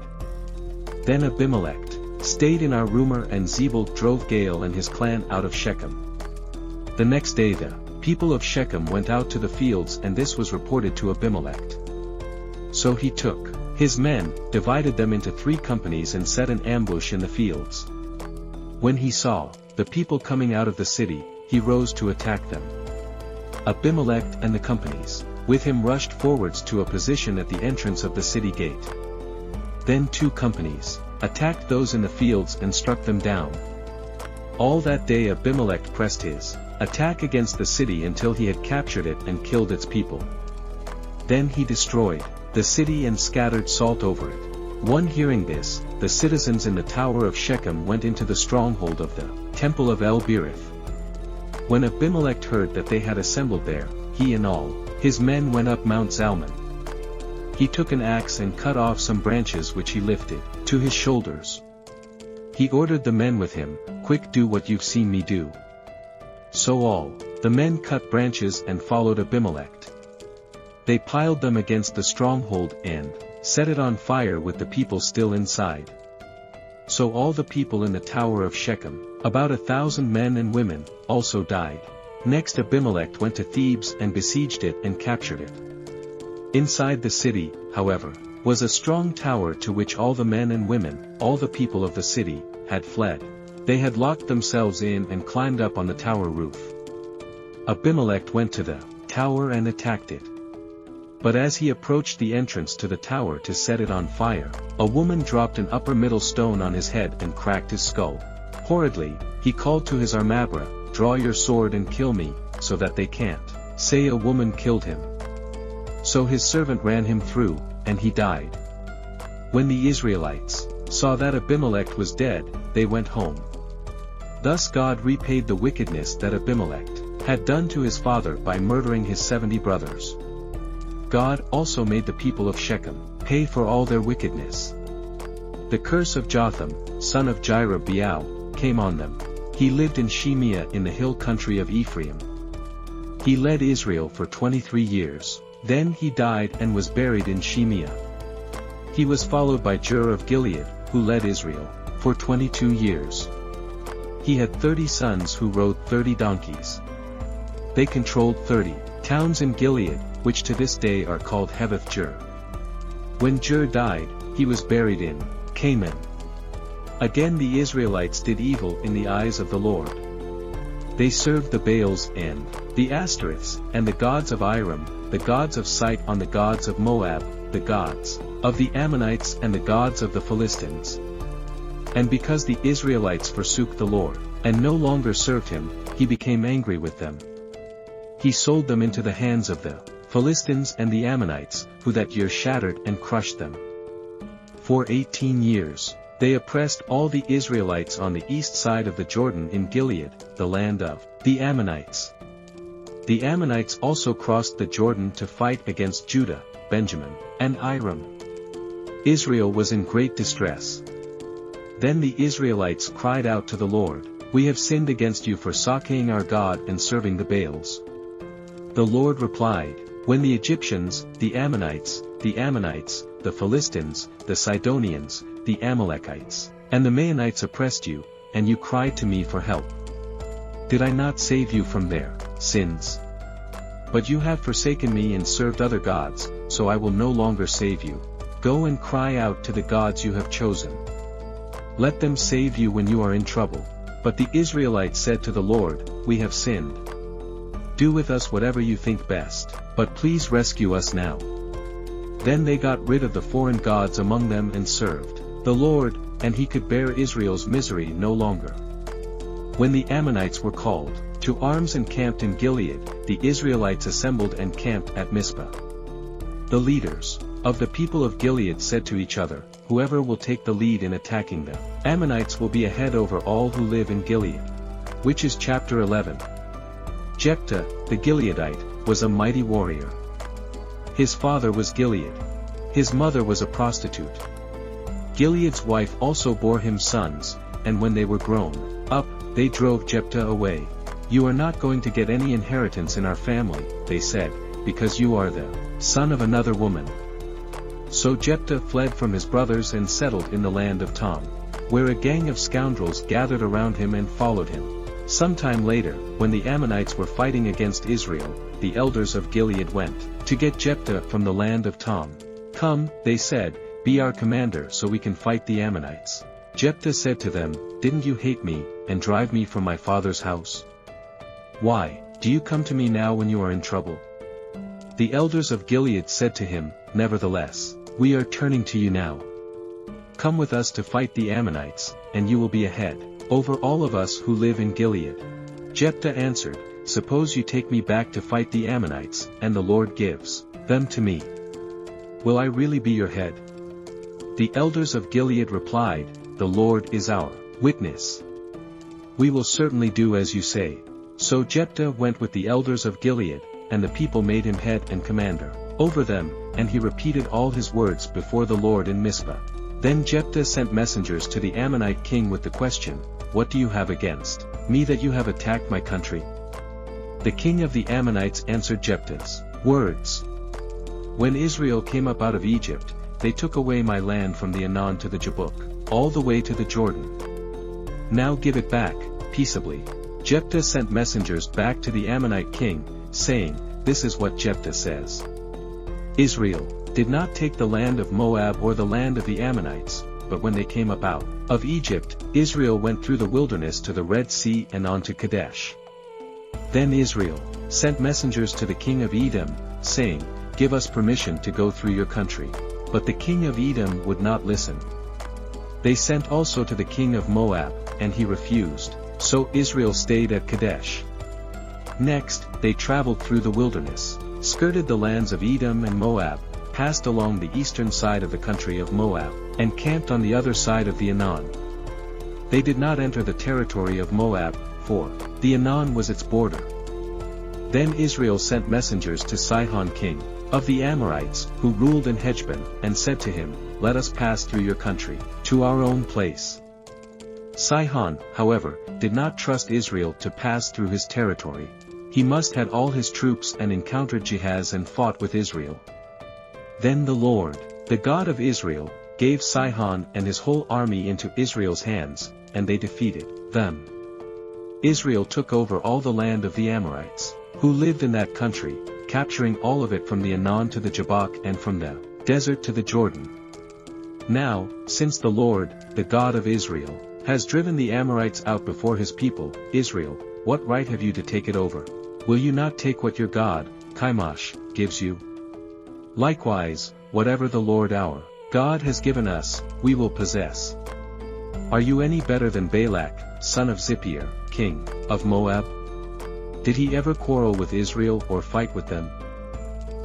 A: Then Abimelech stayed in Arumah, and Zebul drove Gaal and his clan out of Shechem. The next day the people of Shechem went out to the fields, and this was reported to Abimelech. So he took his men, divided them into 3 companies and set an ambush in the fields. When he saw the people coming out of the city, he rose to attack them. Abimelech and the companies with him rushed forwards to a position at the entrance of the city gate. Then 2 companies attacked those in the fields and struck them down. All that day Abimelech pressed his attack against the city until he had captured it and killed its people. Then he destroyed the city and scattered salt over it. One hearing this, the citizens in the tower of Shechem went into the stronghold of the temple of El-Berith. When Abimelech heard that they had assembled there, he and all his men went up Mount Zalmon. He took an axe and cut off some branches which he lifted to his shoulders. He ordered the men with him, "Quick, do what you've seen me do." So all the men cut branches and followed Abimelech. They piled them against the stronghold and set it on fire with the people still inside. So all the people in the tower of Shechem, about 1,000 men and women, also died. Next Abimelech went to Thebes and besieged it and captured it. Inside the city, however, was a strong tower to which all the men and women, all the people of the city, had fled. They had locked themselves in and climbed up on the tower roof. Abimelech went to the tower and attacked it. But as he approached the entrance to the tower to set it on fire, a woman dropped an upper middle stone on his head and cracked his skull. Horridly, he called to his armabra, "Draw your sword and kill me, so that they can't say a woman killed him." So his servant ran him through, and he died. When the Israelites saw that Abimelech was dead, they went home. Thus God repaid the wickedness that Abimelech had done to his father by murdering his 70 brothers. God also made the people of Shechem pay for all their wickedness. The curse of Jotham, son of Jerubbaal, came on them. He lived in Shemiah in the hill country of Ephraim. He led Israel for 23 years. Then he died and was buried in Shemiah. He was followed by Jur of Gilead, who led Israel for 22 years. He had 30 sons who rode 30 donkeys. They controlled 30 towns in Gilead, which to this day are called Havoth-Jur. When Jur died, he was buried in Canaan. Again the Israelites did evil in the eyes of the Lord. They served the Baals and the Ashtoreths, and the gods of Iram, the gods of Sidon, the gods of Moab, the gods of the Ammonites, and the gods of the Philistines. And because the Israelites forsook the Lord, and no longer served him, he became angry with them. He sold them into the hands of the Philistines and the Ammonites, who that year shattered and crushed them. For 18 years, they oppressed all the Israelites on the east side of the Jordan in Gilead, the land of the Ammonites. The Ammonites also crossed the Jordan to fight against Judah, Benjamin, and Aram. Israel was in great distress. Then the Israelites cried out to the Lord, "We have sinned against you for forsaking our God and serving the Baals." The Lord replied, "When the Egyptians, the Ammonites, the Philistines, the Sidonians, the Amalekites, and the Maonites oppressed you, and you cried to me for help, did I not save you from their sins? But you have forsaken me and served other gods, so I will no longer save you. Go and cry out to the gods you have chosen. Let them save you when you are in trouble." But the Israelites said to the Lord, "We have sinned. Do with us whatever you think best, but please rescue us now." Then they got rid of the foreign gods among them and served the Lord, and he could bear Israel's misery no longer. When the Ammonites were called to arms and camped in Gilead, the Israelites assembled and camped at Mizpah. The leaders of the people of Gilead said to each other, "Whoever will take the lead in attacking the Ammonites will be a head over all who live in Gilead." Which is chapter 11. Jephthah, the Gileadite, was a mighty warrior. His father was Gilead. His mother was a prostitute. Gilead's wife also bore him sons, and when they were grown up, they drove Jephthah away. "You are not going to get any inheritance in our family," they said, "because you are the son of another woman." So Jephthah fled from his brothers and settled in the land of Tom, where a gang of scoundrels gathered around him and followed him. Sometime later, when the Ammonites were fighting against Israel, the elders of Gilead went to get Jephthah from the land of Tom. "Come," they said, "be our commander so we can fight the Ammonites." Jephthah said to them, "Didn't you hate me, and drive me from my father's house? Why do you come to me now when you are in trouble?" The elders of Gilead said to him, "Nevertheless, we are turning to you now. Come with us to fight the Ammonites, and you will be a head over all of us who live in Gilead." Jephthah answered, "Suppose you take me back to fight the Ammonites, and the Lord gives them to me. Will I really be your head?" The elders of Gilead replied, "The Lord is our witness. We will certainly do as you say." So Jephthah went with the elders of Gilead, and the people made him head and commander over them, and he repeated all his words before the Lord in Mizpah. Then Jephthah sent messengers to the Ammonite king with the question, "What do you have against me that you have attacked my country?" The king of the Ammonites answered Jephthah's words, "When Israel came up out of Egypt, they took away my land from the Anon to the Jabbok, all the way to the Jordan. Now give it back, peaceably." Jephthah sent messengers back to the Ammonite king, saying, "This is what Jephthah says. Israel did not take the land of Moab or the land of the Ammonites, but when they came up out of Egypt, Israel went through the wilderness to the Red Sea and on to Kadesh. Then Israel sent messengers to the king of Edom, saying, 'Give us permission to go through your country.' But the king of Edom would not listen. They sent also to the king of Moab, and he refused, so Israel stayed at Kadesh. Next, they traveled through the wilderness, skirted the lands of Edom and Moab, passed along the eastern side of the country of Moab, and camped on the other side of the Anon. They did not enter the territory of Moab, for the Anon was its border. Then Israel sent messengers to Sihon king of the Amorites, who ruled in Heshbon, and said to him, "Let us pass through your country, to our own place." Sihon, however, did not trust Israel to pass through his territory. He must had all his troops and encountered Jahaz and fought with Israel. Then the Lord, the God of Israel, gave Sihon and his whole army into Israel's hands, and they defeated them. Israel took over all the land of the Amorites, who lived in that country, capturing all of it from the Anon to the Jabbok and from the desert to the Jordan. Now, since the Lord, the God of Israel, has driven the Amorites out before his people, Israel, what right have you to take it over? Will you not take what your God, Chemosh, gives you? Likewise, whatever the Lord our God has given us, we will possess. Are you any better than Balak, son of Zippor, king of Moab? Did he ever quarrel with Israel or fight with them?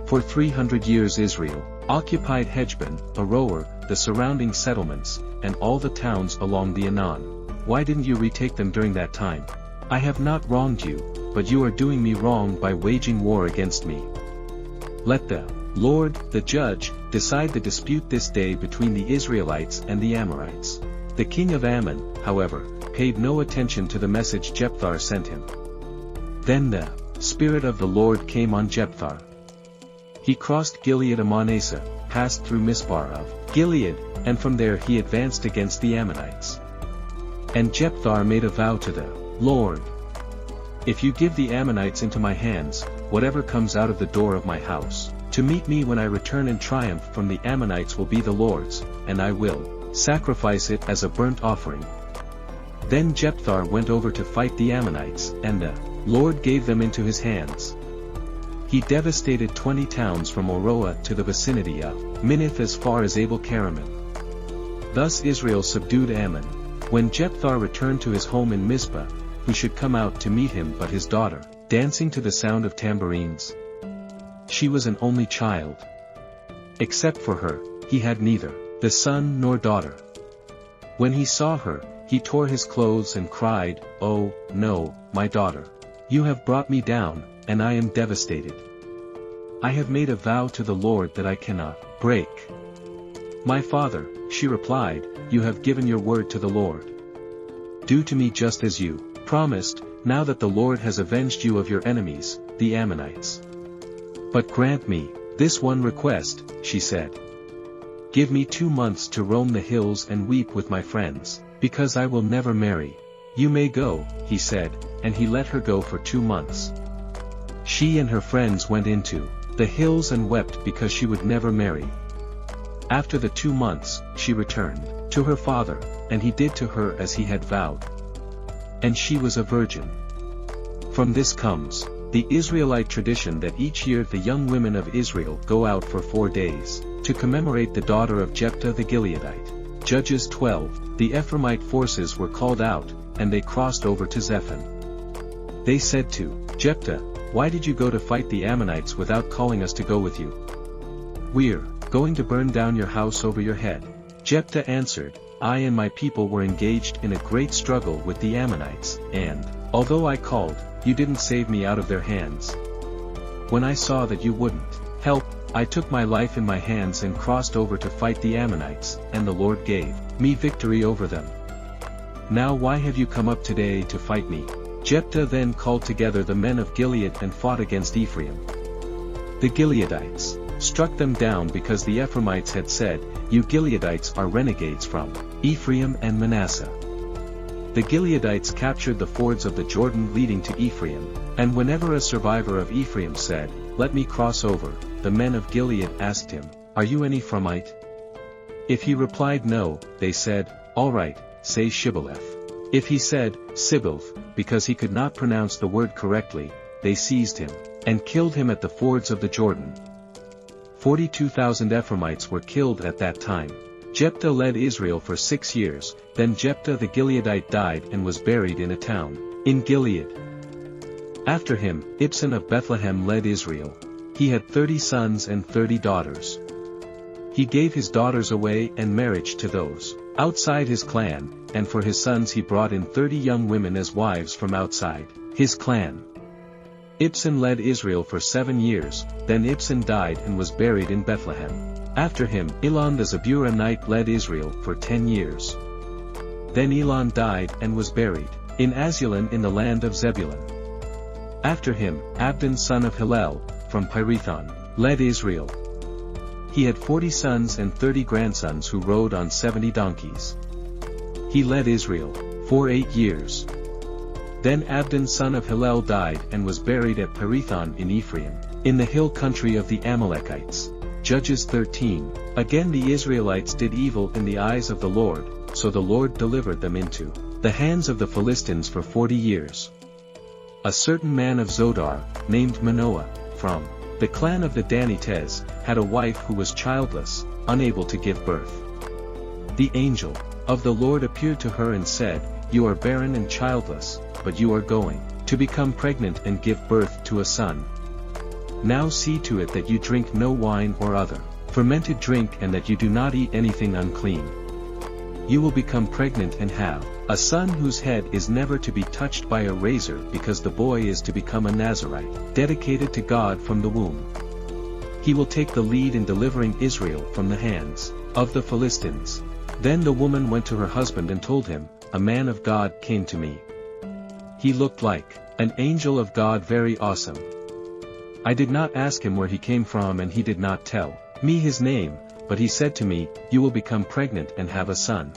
A: For 300 years Israel occupied Heshbon, Aroer, the surrounding settlements, and all the towns along the Anon. Why didn't you retake them during that time? I have not wronged you, but you are doing me wrong by waging war against me. Let the Lord, the judge, decide the dispute this day between the Israelites and the Amorites. The king of Ammon, however, paid no attention to the message Jephthah sent him. Then the Spirit of the Lord came on Jephthah. He crossed Gilead and Manasseh, passed through Mizpah of Gilead, and from there he advanced against the Ammonites. And Jephthah made a vow to the Lord. If you give the Ammonites into my hands, whatever comes out of the door of my house, to meet me when I return in triumph from the Ammonites will be the Lord's, and I will sacrifice it as a burnt offering. Then Jephthah went over to fight the Ammonites, and the Lord gave them into his hands. He devastated 20 towns from Oroah to the vicinity of Minnith as far as Abel-Keramim. Thus Israel subdued Ammon. When Jephthah returned to his home in Mizpah, who should come out to meet him but his daughter, dancing to the sound of tambourines? She was an only child. Except for her, he had neither the son nor daughter. When he saw her, he tore his clothes and cried, "Oh, no, my daughter! You have brought me down, and I am devastated. I have made a vow to the Lord that I cannot break." "My father," she replied, "you have given your word to the Lord. Do to me just as you promised, now that the Lord has avenged you of your enemies, the Ammonites. But grant me this one request," she said. "Give me 2 months to roam the hills and weep with my friends, because I will never marry." "You may go," he said, and he let her go for 2 months. She and her friends went into the hills and wept because she would never marry. After the 2 months, she returned to her father, and he did to her as he had vowed. And she was a virgin. From this comes the Israelite tradition that each year the young women of Israel go out for 4 days, to commemorate the daughter of Jephthah the Gileadite. Judges 12, the Ephraimite forces were called out, and they crossed over to Zephon. They said to Jephthah, "Why did you go to fight the Ammonites without calling us to go with you? We're going to burn down your house over your head." Jephthah answered, "I and my people were engaged in a great struggle with the Ammonites, and, although I called, you didn't save me out of their hands. When I saw that you wouldn't help, I took my life in my hands and crossed over to fight the Ammonites, and the Lord gave me victory over them. Now why have you come up today to fight me?" Jephthah then called together the men of Gilead and fought against Ephraim. The Gileadites struck them down because the Ephraimites had said, "You Gileadites are renegades from Ephraim and Manasseh." The Gileadites captured the fords of the Jordan leading to Ephraim, and whenever a survivor of Ephraim said, "Let me cross over," the men of Gilead asked him, "Are you an Ephraimite?" If he replied no, they said, "All right, say Shibboleth." If he said, Sibboleth, because he could not pronounce the word correctly, they seized him, and killed him at the fords of the Jordan. 42,000 Ephraimites were killed at that time. Jephthah led Israel for 6 years, then Jephthah the Gileadite died and was buried in a town in Gilead. After him, Ibzan of Bethlehem led Israel. He had 30 sons and 30 daughters. He gave his daughters away in marriage to those outside his clan, and for his sons he brought in 30 young women as wives from outside his clan. Ibzan led Israel for 7 years, then Ibzan died and was buried in Bethlehem. After him, Elon the Zebulunite led Israel for 10 years. Then Elon died and was buried in Azulon in the land of Zebulun. After him, Abdon son of Hillel, from Pirathon, led Israel. He had 40 sons and 30 grandsons who rode on 70 donkeys. He led Israel for 8 years. Then Abdon son of Hillel died and was buried at Pirathon in Ephraim, in the hill country of the Amalekites. Judges 13. Again the Israelites did evil in the eyes of the Lord, so the Lord delivered them into the hands of the Philistines for 40 years. A certain man of Zodar, named Manoah, from the clan of the Danites, had a wife who was childless, unable to give birth. The angel of the Lord appeared to her and said, "You are barren and childless, but you are going to become pregnant and give birth to a son. Now see to it that you drink no wine or other fermented drink and that you do not eat anything unclean. You will become pregnant and have a son whose head is never to be touched by a razor because the boy is to become a Nazirite, dedicated to God from the womb. He will take the lead in delivering Israel from the hands of the Philistines." Then the woman went to her husband and told him, "A man of God came to me. He looked like an angel of God, very awesome. I did not ask him where he came from and he did not tell me his name, but he said to me, 'You will become pregnant and have a son.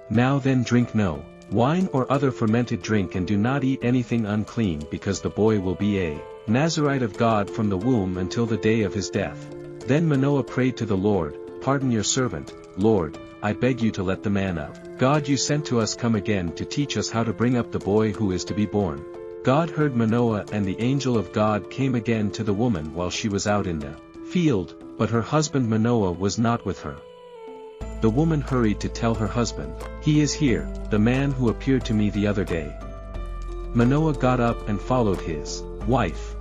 A: Now then drink no wine or other fermented drink and do not eat anything unclean because the boy will be a Nazirite of God from the womb until the day of his death.' Then Manoah prayed to the Lord, 'Pardon your servant, Lord, I beg you to let the man of God you sent to us come again to teach us how to bring up the boy who is to be born.' God heard Manoah, and the angel of God came again to the woman while she was out in the field, but her husband Manoah was not with her. The woman hurried to tell her husband, 'He is here, the man who appeared to me the other day.' Manoah got up and followed his wife.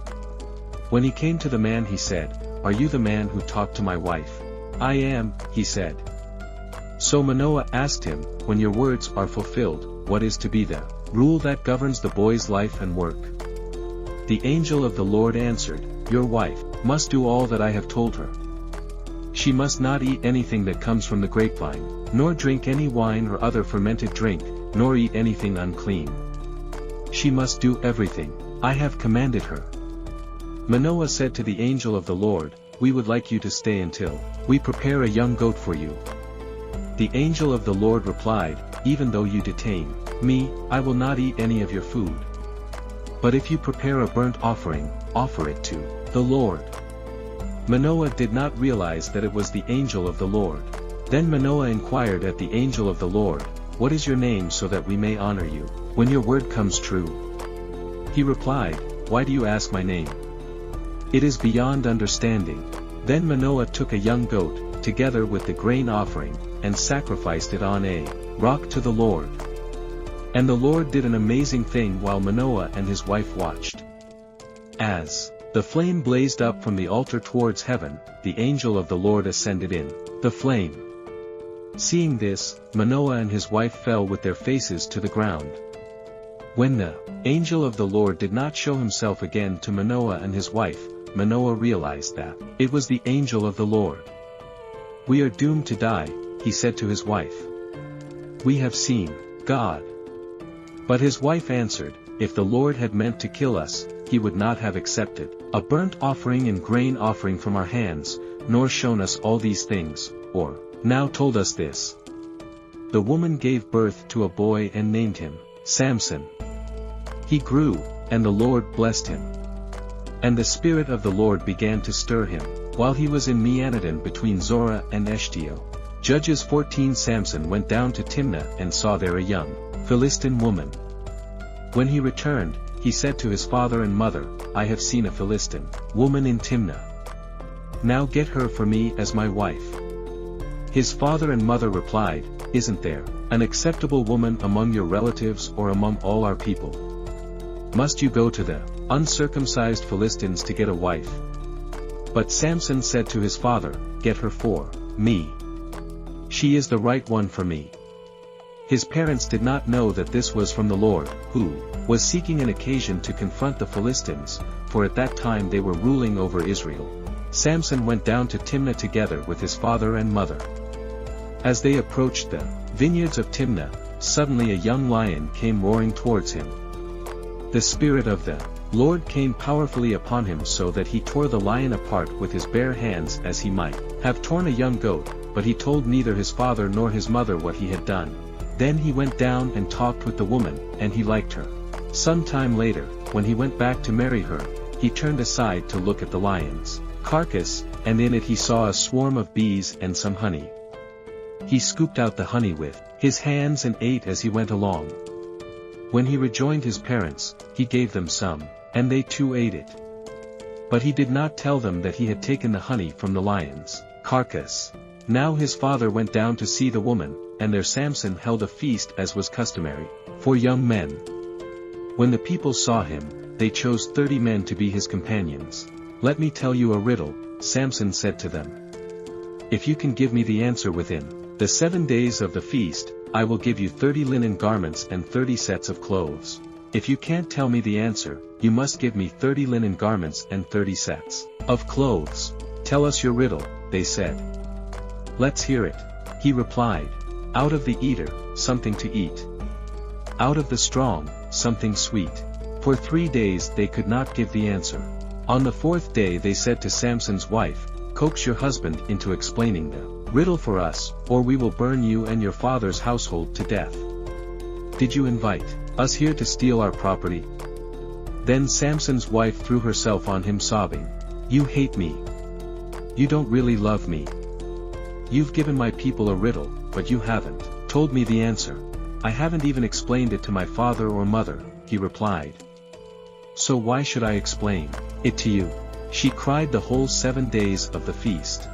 A: When he came to the man he said, 'Are you the man who talked to my wife?' 'I am,' he said. So Manoah asked him, 'When your words are fulfilled, what is to be the rule that governs the boy's life and work?' The angel of the Lord answered, 'Your wife must do all that I have told her. She must not eat anything that comes from the grapevine, nor drink any wine or other fermented drink, nor eat anything unclean. She must do everything I have commanded her.' Manoah said to the angel of the Lord, 'We would like you to stay until we prepare a young goat for you.' The angel of the Lord replied, 'Even though you detain me, I will not eat any of your food. But if you prepare a burnt offering, offer it to the Lord.' Manoah did not realize that it was the angel of the Lord. Then Manoah inquired at the angel of the Lord, 'What is your name so that we may honor you when your word comes true?' He replied, 'Why do you ask my name? It is beyond understanding.' Then Manoah took a young goat, together with the grain offering, and sacrificed it on a rock to the Lord. And the Lord did an amazing thing while Manoah and his wife watched. As the flame blazed up from the altar towards heaven, the angel of the Lord ascended in the flame. Seeing this, Manoah and his wife fell with their faces to the ground. When the angel of the Lord did not show himself again to Manoah and his wife, Manoah realized that it was the angel of the Lord. 'We are doomed to die,' he said to his wife. 'We have seen God.' But his wife answered, 'If the Lord had meant to kill us, he would not have accepted a burnt offering and grain offering from our hands, nor shown us all these things, or now told us this.' The woman gave birth to a boy and named him Samson. He grew, and the Lord blessed him. And the Spirit of the Lord began to stir him, while he was in Meanadon between Zorah and Eshtaol. Judges 14. Samson went down to Timnah and saw there a young Philistine woman. When he returned, he said to his father and mother, 'I have seen a Philistine woman in Timnah. Now get her for me as my wife.' His father and mother replied, 'Isn't there an acceptable woman among your relatives or among all our people? Must you go to the uncircumcised Philistines to get a wife?' But Samson said to his father, 'Get her for me. She is the right one for me.' His parents did not know that this was from the Lord, who was seeking an occasion to confront the Philistines, for at that time they were ruling over Israel. Samson went down to Timnah together with his father and mother. As they approached the vineyards of Timnah, suddenly a young lion came roaring towards him. The Spirit of the Lord came powerfully upon him so that he tore the lion apart with his bare hands as he might have torn a young goat, but he told neither his father nor his mother what he had done. Then he went down and talked with the woman, and he liked her. Some time later, when he went back to marry her, he turned aside to look at the lion's carcass, and in it he saw a swarm of bees and some honey. He scooped out the honey with his hands and ate as he went along. When he rejoined his parents, he gave them some, and they too ate it. But he did not tell them that he had taken the honey from the lion's carcass. Now his father went down to see the woman, and there Samson held a feast as was customary for young men. When the people saw him, they chose 30 men to be his companions. "Let me tell you a riddle," Samson said to them. "If you can give me the answer within the 7 days of the feast, I will give you 30 linen garments and 30 sets of clothes. If you can't tell me the answer, you must give me 30 linen garments and 30 sets of clothes." "Tell us your riddle," they said. "Let's hear it," he replied. "Out of the eater, something to eat. Out of the strong, something sweet." For 3 days they could not give the answer. On the 4th day they said to Samson's wife, "Coax your husband into explaining the riddle for us, or we will burn you and your father's household to death. Did you invite us here to steal our property?" Then Samson's wife threw herself on him sobbing, "You hate me. You don't really love me. You've given my people a riddle, but you haven't told me the answer." "I haven't even explained it to my father or mother," he replied. "So why should I explain it to you?" She cried the whole 7 days of the feast.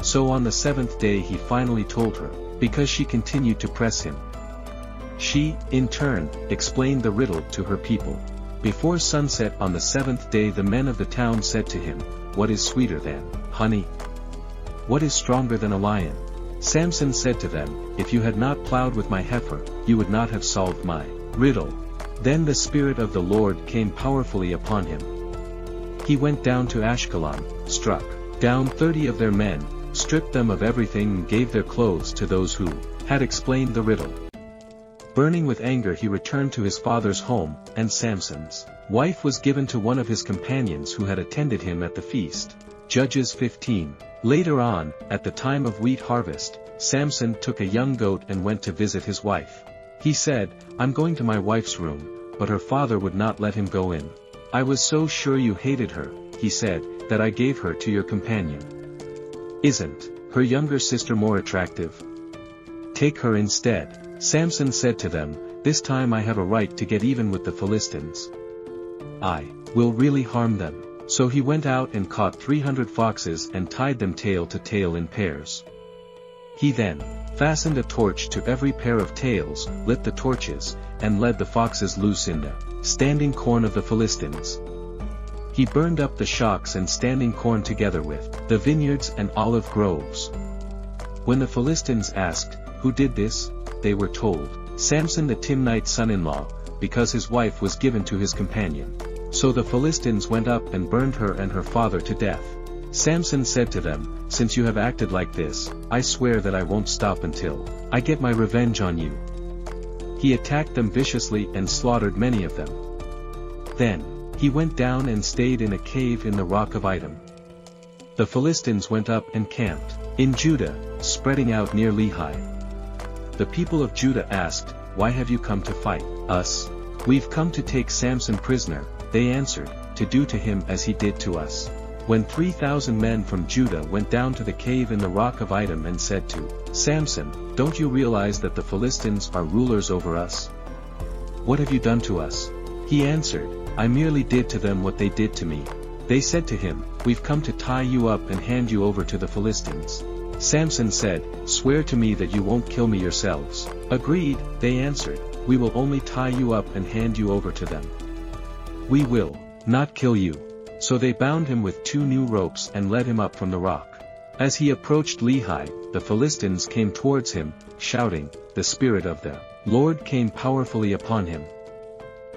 A: So on the 7th day he finally told her, because she continued to press him. She, in turn, explained the riddle to her people. Before sunset on the 7th day the men of the town said to him, "What is sweeter than honey? What is stronger than a lion?" Samson said to them, "If you had not plowed with my heifer, you would not have solved my riddle." Then the Spirit of the Lord came powerfully upon him. He went down to Ashkelon, struck down 30 of their men, stripped them of everything and gave their clothes to those who had explained the riddle. Burning with anger he returned to his father's home, and Samson's wife was given to one of his companions who had attended him at the feast. Judges 15. Later on, at the time of wheat harvest, Samson took a young goat and went to visit his wife. He said, "I'm going to my wife's room," but her father would not let him go in. "I was so sure you hated her," he said, "that I gave her to your companion. Isn't her younger sister more attractive? Take her instead." Samson said to them, "This time I have a right to get even with the Philistines. I will really harm them." So he went out and caught 300 foxes and tied them tail to tail in pairs. He then fastened a torch to every pair of tails, lit the torches, and led the foxes loose in the standing corn of the Philistines. He burned up the shocks and standing corn together with the vineyards and olive groves. When the Philistines asked, "Who did this?" they were told, "Samson the Timnite son-in-law, because his wife was given to his companion." So the Philistines went up and burned her and her father to death. Samson said to them, "Since you have acted like this, I swear that I won't stop until I get my revenge on you." He attacked them viciously and slaughtered many of them. Then he went down and stayed in a cave in the rock of Itam. The Philistines went up and camped in Judah, spreading out near Lehi. The people of Judah asked, "Why have you come to fight us?" "We've come to take Samson prisoner," they answered, "to do to him as he did to us." When 3,000 men from Judah went down to the cave in the rock of Itam and said to Samson, "Don't you realize that the Philistines are rulers over us? What have you done to us?" He answered, "I merely did to them what they did to me." They said to him, "We've come to tie you up and hand you over to the Philistines." Samson said, "Swear to me that you won't kill me yourselves." "Agreed," they answered, "we will only tie you up and hand you over to them. We will not kill you." So they bound him with 2 new ropes and led him up from the rock. As he approached Lehi, the Philistines came towards him, shouting, "The Spirit of the Lord came powerfully upon him."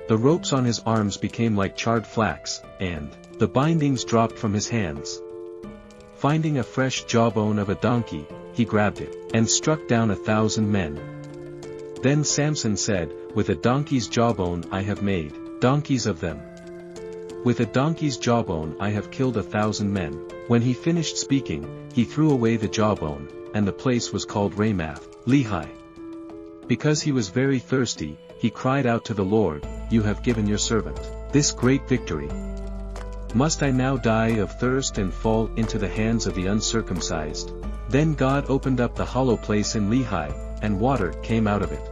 A: The ropes on his arms became like charred flax, and the bindings dropped from his hands. Finding a fresh jawbone of a donkey, he grabbed it, and struck down 1,000 men. Then Samson said, "With a donkey's jawbone I have made donkeys of them. With a donkey's jawbone I have killed 1,000 men." When he finished speaking, he threw away the jawbone, and the place was called Ramath Lehi. Because he was very thirsty, he cried out to the Lord, "You have given your servant this great victory. Must I now die of thirst and fall into the hands of the uncircumcised?" Then God opened up the hollow place in Lehi, and water came out of it.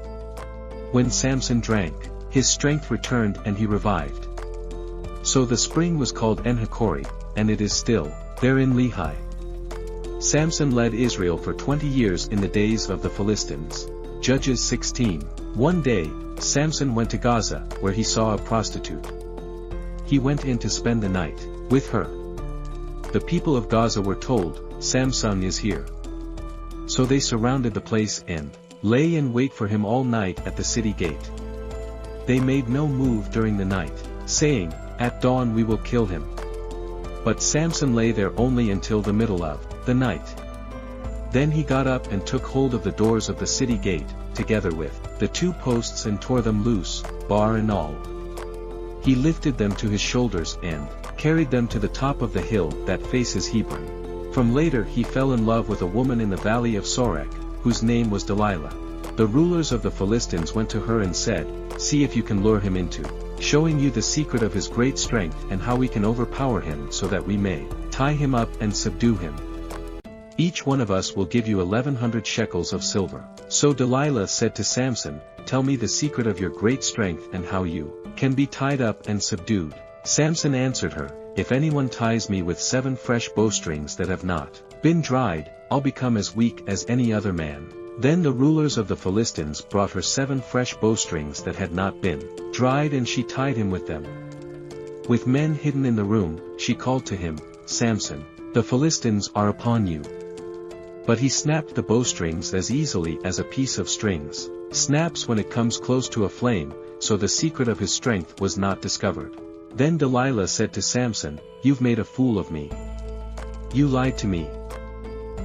A: When Samson drank, his strength returned and he revived. So the spring was called En-Hakkore, and it is still there in Lehi. Samson led Israel for 20 years in the days of the Philistines. Judges 16. One day, Samson went to Gaza, where he saw a prostitute. He went in to spend the night with her. The people of Gaza were told, "Samson is here." So they surrounded the place and lay in wait for him all night at the city gate. They made no move during the night, saying, "At dawn we will kill him." But Samson lay there only until the middle of the night. Then he got up and took hold of the doors of the city gate, together with the 2 posts, and tore them loose, bar and all. He lifted them to his shoulders and carried them to the top of the hill that faces Hebron. From later he fell in love with a woman in the valley of Sorek, whose name was Delilah. The rulers of the Philistines went to her and said, "See if you can lure him into showing you the secret of his great strength and how we can overpower him so that we may tie him up and subdue him. Each one of us will give you 1,100 shekels of silver." So Delilah said to Samson, "Tell me the secret of your great strength and how you can be tied up and subdued." Samson answered her, "If anyone ties me with 7 fresh bowstrings that have not been dried, I'll become as weak as any other man." Then the rulers of the Philistines brought her 7 fresh bowstrings that had not been dried, and she tied him with them. With men hidden in the room, she called to him, "Samson, the Philistines are upon you." But he snapped the bowstrings as easily as a piece of strings snaps when it comes close to a flame, so the secret of his strength was not discovered. Then Delilah said to Samson, "You've made a fool of me. You lied to me.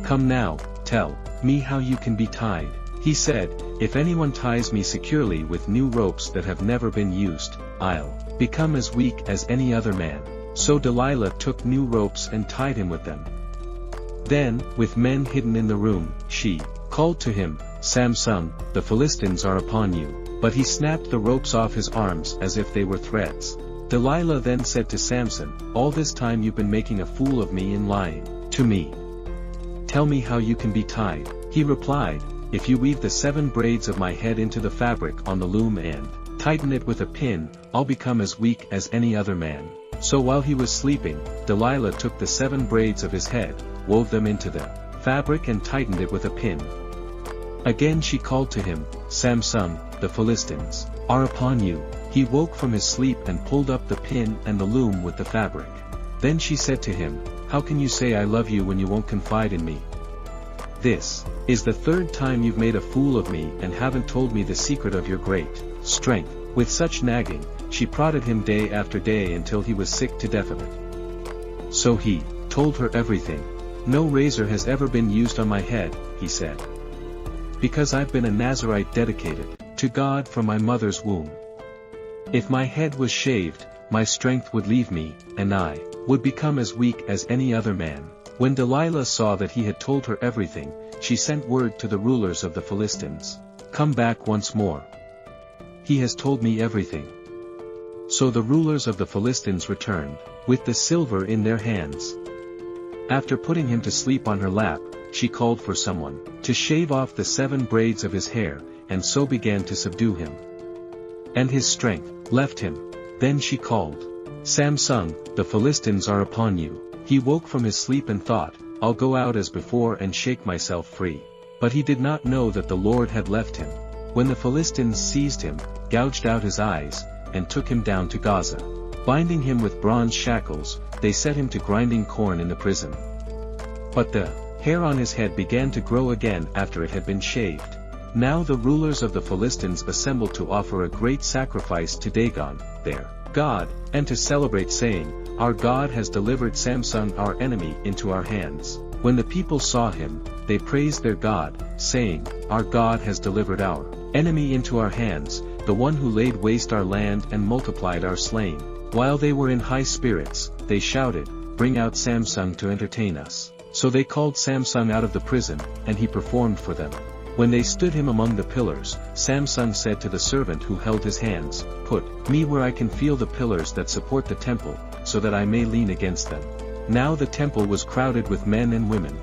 A: Come now, tell me how you can be tied." He said, "If anyone ties me securely with new ropes that have never been used, I'll become as weak as any other man." So Delilah took new ropes and tied him with them. Then, with men hidden in the room, she called to him, "Samson, the Philistines are upon you." But he snapped the ropes off his arms as if they were threads. Delilah then said to Samson, "All this time you've been making a fool of me and lying to me. Tell me how you can be tied." He replied, "If you weave the 7 braids of my head into the fabric on the loom and tighten it with a pin, I'll become as weak as any other man." So while he was sleeping, Delilah took the 7 braids of his head, wove them into the fabric and tightened it with a pin. Again she called to him, "Samson, the Philistines are upon you." He woke from his sleep and pulled up the pin and the loom with the fabric. Then she said to him, "How can you say I love you when you won't confide in me? This is the 3rd time you've made a fool of me and haven't told me the secret of your great strength." With such nagging, she prodded him day after day until he was sick to death of it. So he told her everything. "No razor has ever been used on my head," he said, "because I've been a Nazirite dedicated to God from my mother's womb. If my head was shaved, my strength would leave me, and I would become as weak as any other man." When Delilah saw that he had told her everything, she sent word to the rulers of the Philistines, "Come back once more. He has told me everything." So the rulers of the Philistines returned, with the silver in their hands. After putting him to sleep on her lap, she called for someone to shave off the 7 braids of his hair, and so began to subdue him. And his strength left him. Then she called, "Samson, the Philistines are upon you." He woke from his sleep and thought, "I'll go out as before and shake myself free." But he did not know that the Lord had left him. When the Philistines seized him, gouged out his eyes, and took him down to Gaza. Binding him with bronze shackles, they set him to grinding corn in the prison. But the hair on his head began to grow again after it had been shaved. Now the rulers of the Philistines assembled to offer a great sacrifice to Dagon, their god, and to celebrate, saying, "Our God has delivered Samson our enemy into our hands." When the people saw him, they praised their God, saying, "Our God has delivered our enemy into our hands, the one who laid waste our land and multiplied our slain." While they were in high spirits, they shouted, "Bring out Samson to entertain us." So they called Samson out of the prison, and he performed for them. When they stood him among the pillars, Samson said to the servant who held his hands, "Put me where I can feel the pillars that support the temple, so that I may lean against them." Now the temple was crowded with men and women.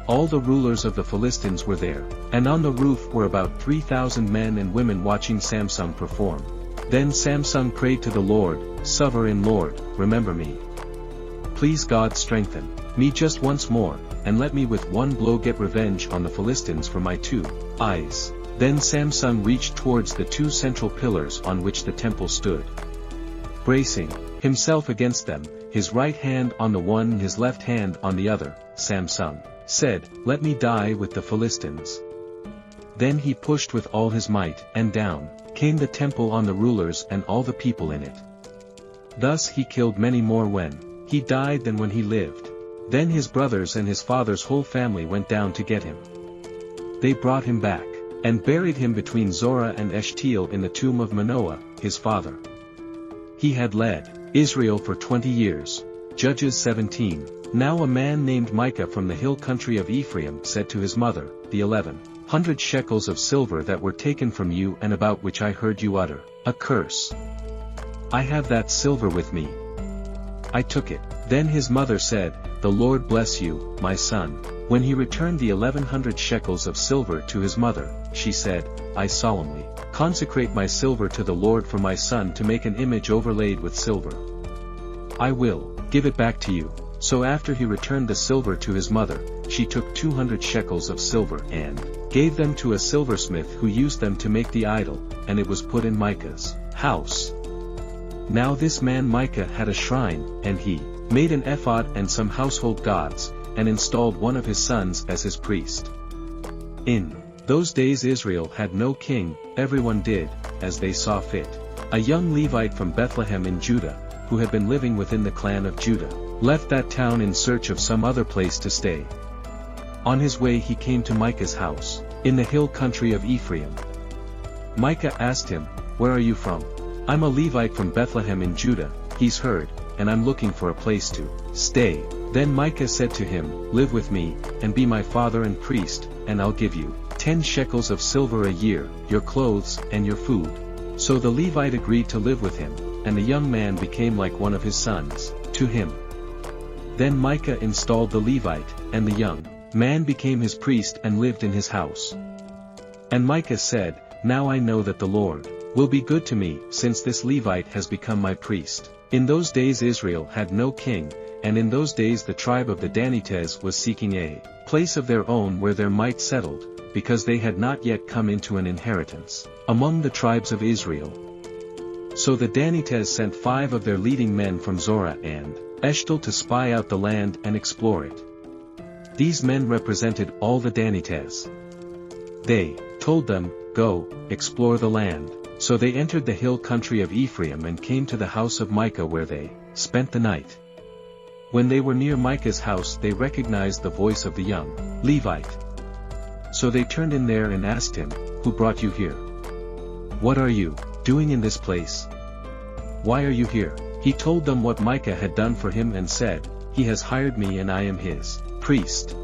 A: All the rulers of the Philistines were there, and on the roof were about 3,000 men and women watching Samson perform. Then Samson prayed to the Lord, "Sovereign Lord, remember me. Please God, strengthen me just once more, and let me with one blow get revenge on the Philistines for my 2 eyes." Then Samson reached towards the 2 central pillars on which the temple stood. Bracing himself against them, his right hand on the one and his left hand on the other, Samson said, "Let me die with the Philistines." Then he pushed with all his might, and down came the temple on the rulers and all the people in it. Thus he killed many more when he died than when he lived. Then his brothers and his father's whole family went down to get him. They brought him back, and buried him between Zorah and Eshtaol in the tomb of Manoah, his father. He had led Israel for 20 years. Judges 17. Now a man named Micah from the hill country of Ephraim said to his mother, "The 1,100 shekels of silver that were taken from you and about which I heard you utter a curse. I have that silver with me. I took it." Then his mother said, "The Lord bless you, my son." When he returned the 1,100 shekels of silver to his mother, she said, "I solemnly consecrate my silver to the Lord for my son to make an image overlaid with silver. I will give it back to you." So after he returned the silver to his mother, she took 200 shekels of silver and gave them to a silversmith who used them to make the idol, and it was put in Micah's house. Now this man Micah had a shrine, and he made an ephod and some household gods, and installed one of his sons as his priest. In those days Israel had no king, everyone did as they saw fit. A young Levite from Bethlehem in Judah, who had been living within the clan of Judah, left that town in search of some other place to stay. On his way he came to Micah's house, in the hill country of Ephraim. Micah asked him, "Where are you from?" "I'm a Levite from Bethlehem in Judah," he's heard, "and I'm looking for a place to stay." Then Micah said to him, "Live with me, and be my father and priest, and I'll give you 10 shekels of silver a year, your clothes, and your food." So the Levite agreed to live with him, and the young man became like one of his sons to him. Then Micah installed the Levite, and the young man became his priest and lived in his house. And Micah said, "Now I know that the Lord will be good to me, since this Levite has become my priest." In those days Israel had no king, and in those days the tribe of the Danites was seeking a place of their own where their might settled, because they had not yet come into an inheritance among the tribes of Israel. So the Danites sent 5 of their leading men from Zorah and Eshtaol to spy out the land and explore it. These men represented all the Danites. They told them, "Go, explore the land." So they entered the hill country of Ephraim and came to the house of Micah where they spent the night. When they were near Micah's house they recognized the voice of the young Levite. So they turned in there and asked him, "Who brought you here? What are you doing in this place? Why are you here?" He told them what Micah had done for him and said, "He has hired me and I am his priest."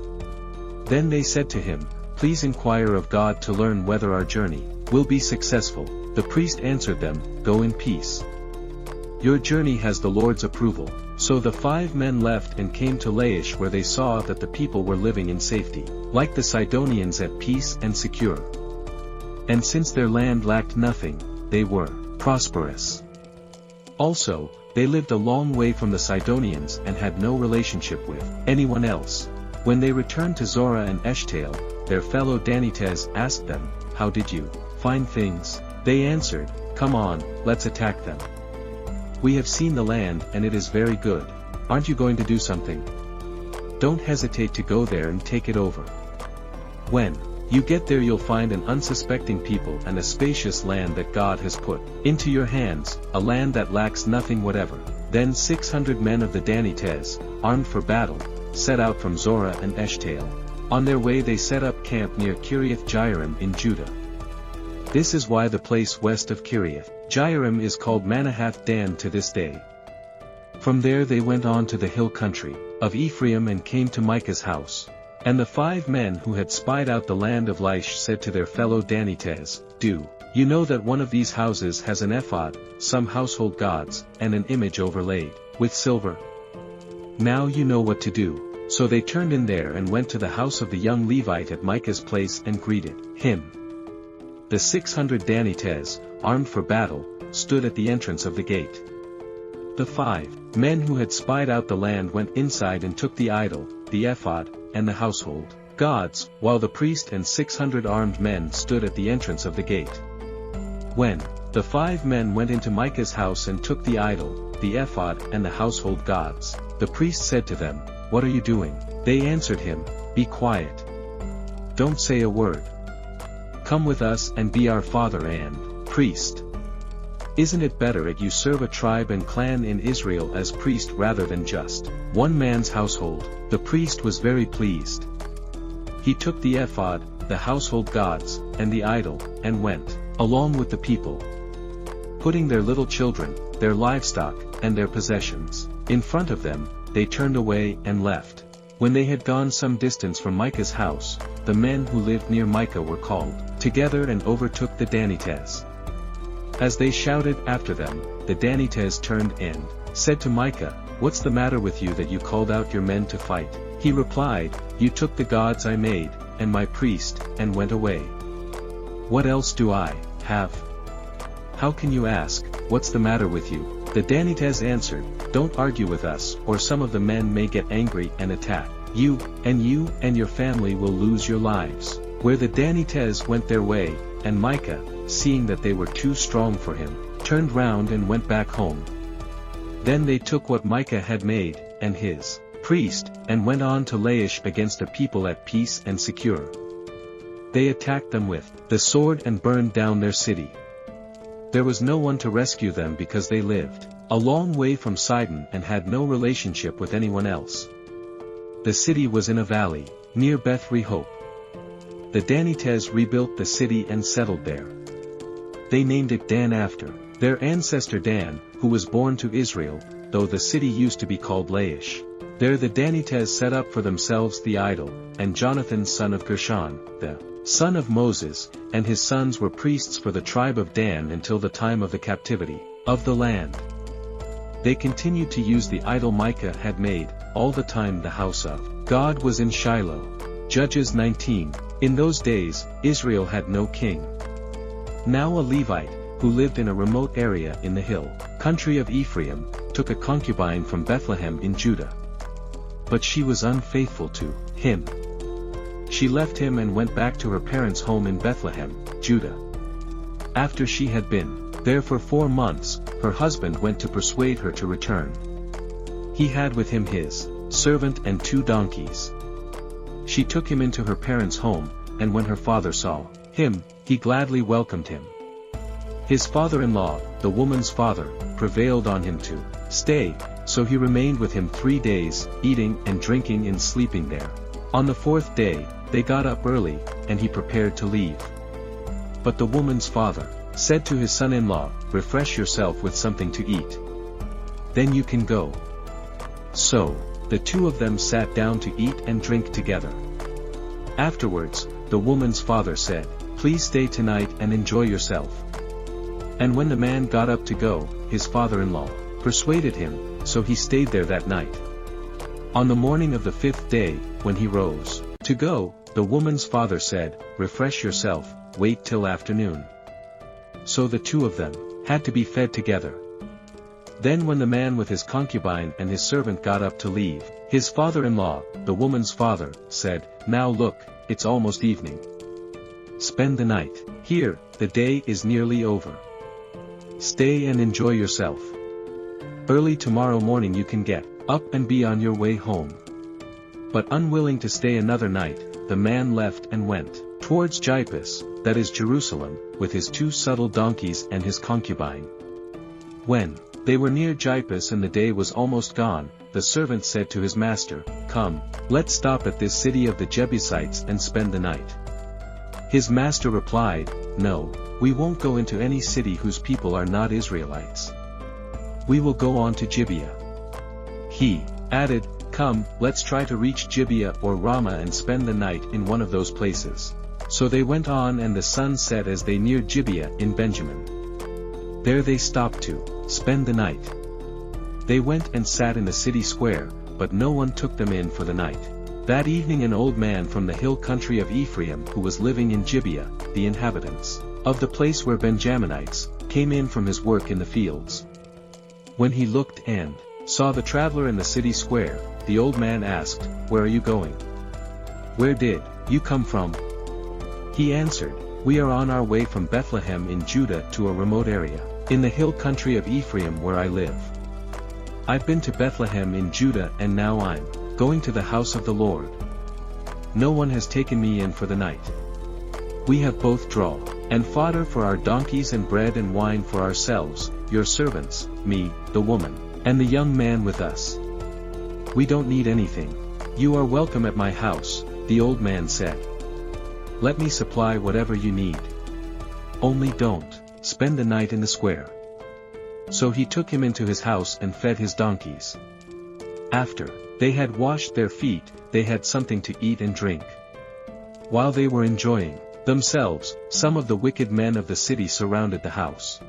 A: Then they said to him, "Please inquire of God to learn whether our journey will be successful." The priest answered them, "Go in peace. Your journey has the Lord's approval." So the 5 men left and came to Laish where they saw that the people were living in safety, like the Sidonians, at peace and secure. And since their land lacked nothing, they were prosperous. Also, they lived a long way from the Sidonians and had no relationship with anyone else. When they returned to Zorah and Eshtaol, their fellow Danites asked them, "How did you find things?" They answered, "Come on, let's attack them. We have seen the land and it is very good. Aren't you going to do something?" don't hesitate to go there and take it over. When you get there, you'll find an unsuspecting people and a spacious land that God has put into your hands, a land that lacks nothing whatever. Then 600 men of the Danites, armed for battle, set out from Zorah and Eshtaol. On their way they set up camp near Kiriath Jearim in Judah. This is why the place west of Kiriath Jearim is called Manahath Dan to this day. From there they went on to the hill country of Ephraim and came to Micah's house. And the 5 men who had spied out the land of Laish said to their fellow Danites, "Do you know that one of these houses has an ephod, some household gods, and an image overlaid with silver? Now you know what to do." So they turned in there and went to the house of the young Levite at Micah's place and greeted him. The 600 Danites, armed for battle, stood at the entrance of the gate. The 5 men who had spied out the land went inside and took the idol, the ephod, and the household gods, while the priest and 600 armed men stood at the entrance of the gate. When the 5 men went into Micah's house and took the idol, the ephod and the household gods, the priest said to them, "What are you doing?" They answered him, "Be quiet. Don't say a word. Come with us and be our father and priest. Isn't it better that you serve a tribe and clan in Israel as priest rather than just one man's household?" The priest was very pleased. He took the ephod, the household gods, and the idol, and went along with the people, putting their little children, their livestock, and their possessions in front of them. They turned away and left. When they had gone some distance from Micah's house, the men who lived near Micah were called together and overtook the Danites. As they shouted after them, the Danites turned and said to Micah, "What's the matter with you that you called out your men to fight?" He replied, "You took the gods I made, and my priest, and went away. What else do I have? How can you ask, 'What's the matter with you?'" The Danites answered, "Don't argue with us, or some of the men may get angry and attack you and your family will lose your lives." Where the Danites went their way, and Micah, seeing that they were too strong for him, turned round and went back home. Then they took what Micah had made, and his priest, and went on to Laish against a people at peace and secure. They attacked them with the sword and burned down their city. There was no one to rescue them because they lived a long way from Sidon and had no relationship with anyone else. The city was in a valley, near Beth Rehob. The Danites rebuilt the city and settled there. They named it Dan after their ancestor Dan, who was born to Israel, though the city used to be called Laish. There the Danites set up for themselves the idol, and Jonathan son of Gershon, the son of Moses, and his sons were priests for the tribe of Dan until the time of the captivity of the land. They continued to use the idol Micah had made, all the time the house of God was in Shiloh. Judges 19. In those days, Israel had no king. Now a Levite, who lived in a remote area in the hill country of Ephraim, took a concubine from Bethlehem in Judah. But she was unfaithful to him. She left him and went back to her parents' home in Bethlehem, Judah. After she had been there for 4 months, her husband went to persuade her to return. He had with him his servant and 2 donkeys. She took him into her parents' home, and when her father saw him, he gladly welcomed him. His father-in-law, the woman's father, prevailed on him to stay, so he remained with him 3 days, eating and drinking and sleeping there. On the 4th day, they got up early, and he prepared to leave. But the woman's father said to his son-in-law, "Refresh yourself with something to eat. Then you can go." So the 2 of them sat down to eat and drink together. Afterwards, the woman's father said, "Please stay tonight and enjoy yourself." And when the man got up to go, his father-in-law persuaded him, so he stayed there that night. On the morning of the 5th day, when he rose to go, the woman's father said, "Refresh yourself, wait till afternoon." So the 2 of them had to be fed together. Then when the man with his concubine and his servant got up to leave, his father-in-law, the woman's father, said, "Now look, it's almost evening. Spend the night here, the day is nearly over. Stay and enjoy yourself. Early tomorrow morning you can get up and be on your way home." But unwilling to stay another night, the man left and went towards Jaipus, that is Jerusalem, with his 2 subtle donkeys and his concubine. When they were near Jaipus and the day was almost gone, the servant said to his master, "Come, let's stop at this city of the Jebusites and spend the night." His master replied, "No, we won't go into any city whose people are not Israelites. We will go on to Gibeah." He added, "Come, let's try to reach Gibeah or Ramah and spend the night in one of those places." So they went on, and the sun set as they neared Gibeah in Benjamin. There they stopped to spend the night. They went and sat in the city square, but no one took them in for the night. That evening an old man from the hill country of Ephraim who was living in Gibeah, the inhabitants of the place where Benjaminites, came in from his work in the fields. When he looked and saw the traveler in the city square, the old man asked, "Where are you going? Where did you come from?" He answered, "We are on our way from Bethlehem in Judah to a remote area, in the hill country of Ephraim where I live. I've been to Bethlehem in Judah and now I'm going to the house of the Lord. No one has taken me in for the night. We have both straw and fodder for our donkeys and bread and wine for ourselves, your servants, me, the woman, and the young man with us. We don't need anything. You are welcome at my house," the old man said. "Let me supply whatever you need. Only don't spend the night in the square." So he took him into his house and fed his donkeys. After they had washed their feet, they had something to eat and drink. While they were enjoying themselves, some of the wicked men of the city surrounded the house.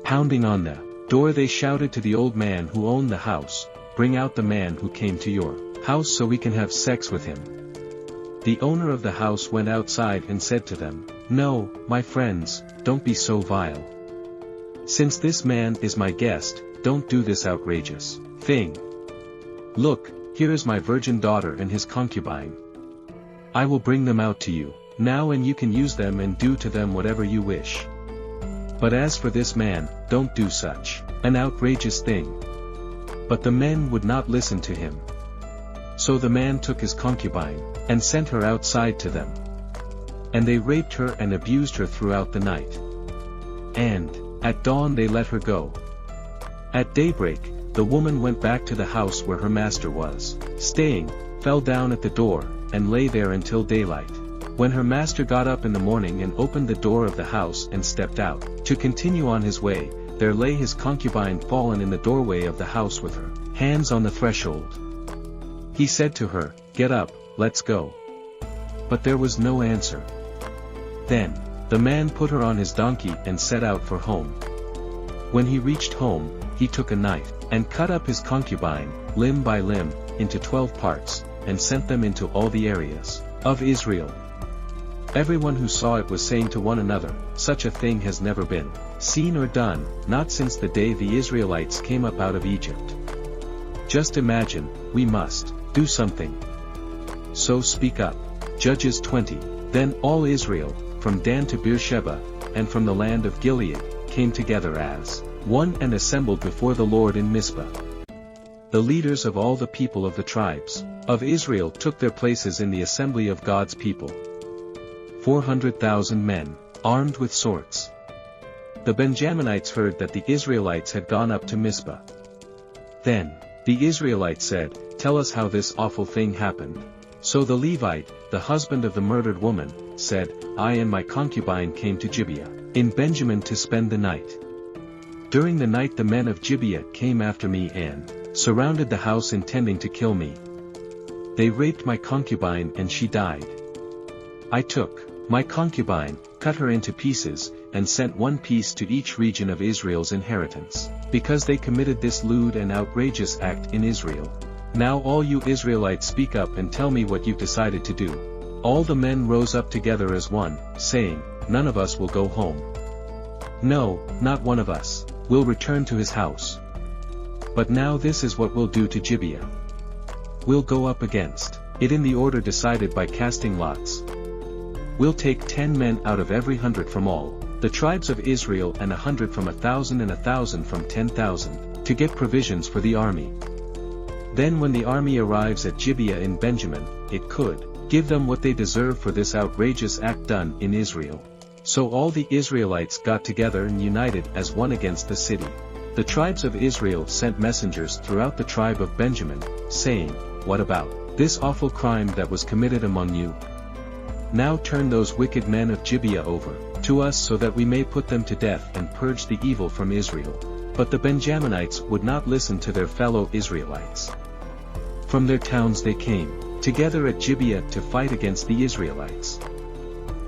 A: Pounding on the door they shouted to the old man who owned the house, "Bring out the man who came to your house so we can have sex with him." The owner of the house went outside and said to them, "No, my friends, don't be so vile. Since this man is my guest, don't do this outrageous thing. Look, here is my virgin daughter and his concubine. I will bring them out to you now and you can use them and do to them whatever you wish. But as for this man, don't do such an outrageous thing." But the men would not listen to him. So the man took his concubine, and sent her outside to them. And they raped her and abused her throughout the night. And at dawn they let her go. At daybreak, the woman went back to the house where her master was staying, fell down at the door, and lay there until daylight. When her master got up in the morning and opened the door of the house and stepped out to continue on his way, there lay his concubine fallen in the doorway of the house with her hands on the threshold. He said to her, "Get up, let's go." But there was no answer. Then the man put her on his donkey and set out for home. When he reached home, he took a knife, and cut up his concubine, limb by limb, into 12 parts, and sent them into all the areas of Israel. Everyone who saw it was saying to one another, "Such a thing has never been seen or done, not since the day the Israelites came up out of Egypt. Just imagine, we must do something. So speak up." Judges 20. Then all Israel, from Dan to Beersheba, and from the land of Gilead, came together as one and assembled before the Lord in Mizpah. The leaders of all the people of the tribes of Israel took their places in the assembly of God's people. 400,000 men, armed with swords. The Benjaminites heard that the Israelites had gone up to Mizpah. Then the Israelites said, "Tell us how this awful thing happened." So the Levite, the husband of the murdered woman, said, "I and my concubine came to Gibeah in Benjamin to spend the night. During the night the men of Gibeah came after me and surrounded the house intending to kill me. They raped my concubine and she died. I took my concubine, cut her into pieces, and sent one piece to each region of Israel's inheritance, because they committed this lewd and outrageous act in Israel. Now all you Israelites speak up and tell me what you've decided to do." All the men rose up together as one, saying, "None of us will go home. No, not one of us will return to his house. But now this is what we'll do to Gibeah. We'll go up against it in the order decided by casting lots. We'll take 10 men out of every 100 from all the tribes of Israel and 100 from 1,000 and 1,000 from 10,000, to get provisions for the army. Then when the army arrives at Gibeah in Benjamin, it could give them what they deserve for this outrageous act done in Israel. So all the Israelites got together and united as one against the city. The tribes of Israel sent messengers throughout the tribe of Benjamin, saying, "What about this awful crime that was committed among you? Now turn those wicked men of Gibeah over to us so that we may put them to death and purge the evil from Israel." But the Benjaminites would not listen to their fellow Israelites. From their towns they came together at Gibeah to fight against the Israelites.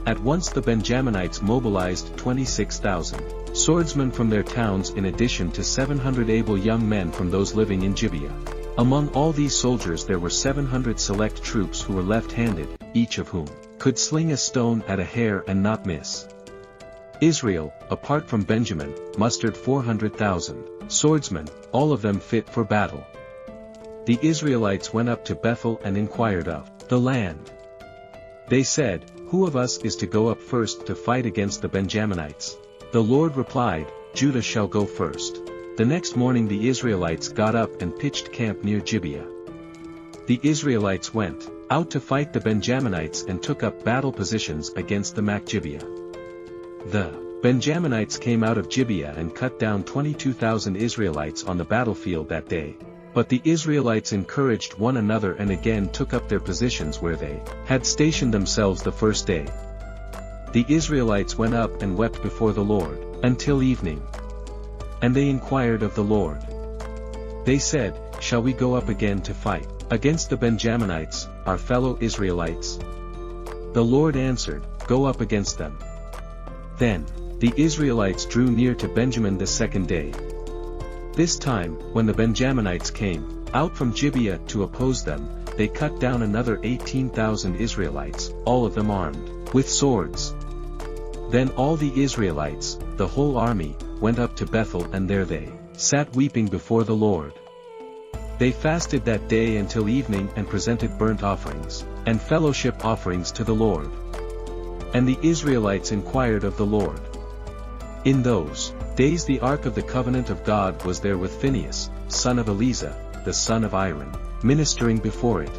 A: At once the Benjaminites mobilized 26,000 swordsmen from their towns in addition to 700 able young men from those living in Gibeah. Among all these soldiers there were 700 select troops who were left-handed, each of whom could sling a stone at a hair and not miss. Israel, apart from Benjamin, mustered 400,000 swordsmen, all of them fit for battle. The Israelites went up to Bethel and inquired of the land. They said, "Who of us is to go up first to fight against the Benjaminites?" The Lord replied, "Judah shall go first." The next morning the Israelites got up and pitched camp near Gibeah. The Israelites went out to fight the Benjaminites and took up battle positions against the Gibeah. The Benjaminites came out of Gibeah and cut down 22,000 Israelites on the battlefield that day. But the Israelites encouraged one another and again took up their positions where they had stationed themselves the first day. The Israelites went up and wept before the Lord until evening. And they inquired of the Lord. They said, "Shall we go up again to fight against the Benjaminites, our fellow Israelites?" The Lord answered, "Go up against them." Then the Israelites drew near to Benjamin the second day. This time, when the Benjaminites came out from Gibeah to oppose them, they cut down another 18,000 Israelites, all of them armed with swords. Then all the Israelites, the whole army, went up to Bethel and there they sat weeping before the Lord. They fasted that day until evening and presented burnt offerings and fellowship offerings to the Lord. And the Israelites inquired of the Lord. In those days the ark of the covenant of God was there with Phinehas, son of Eleazar, the son of Aaron, ministering before it.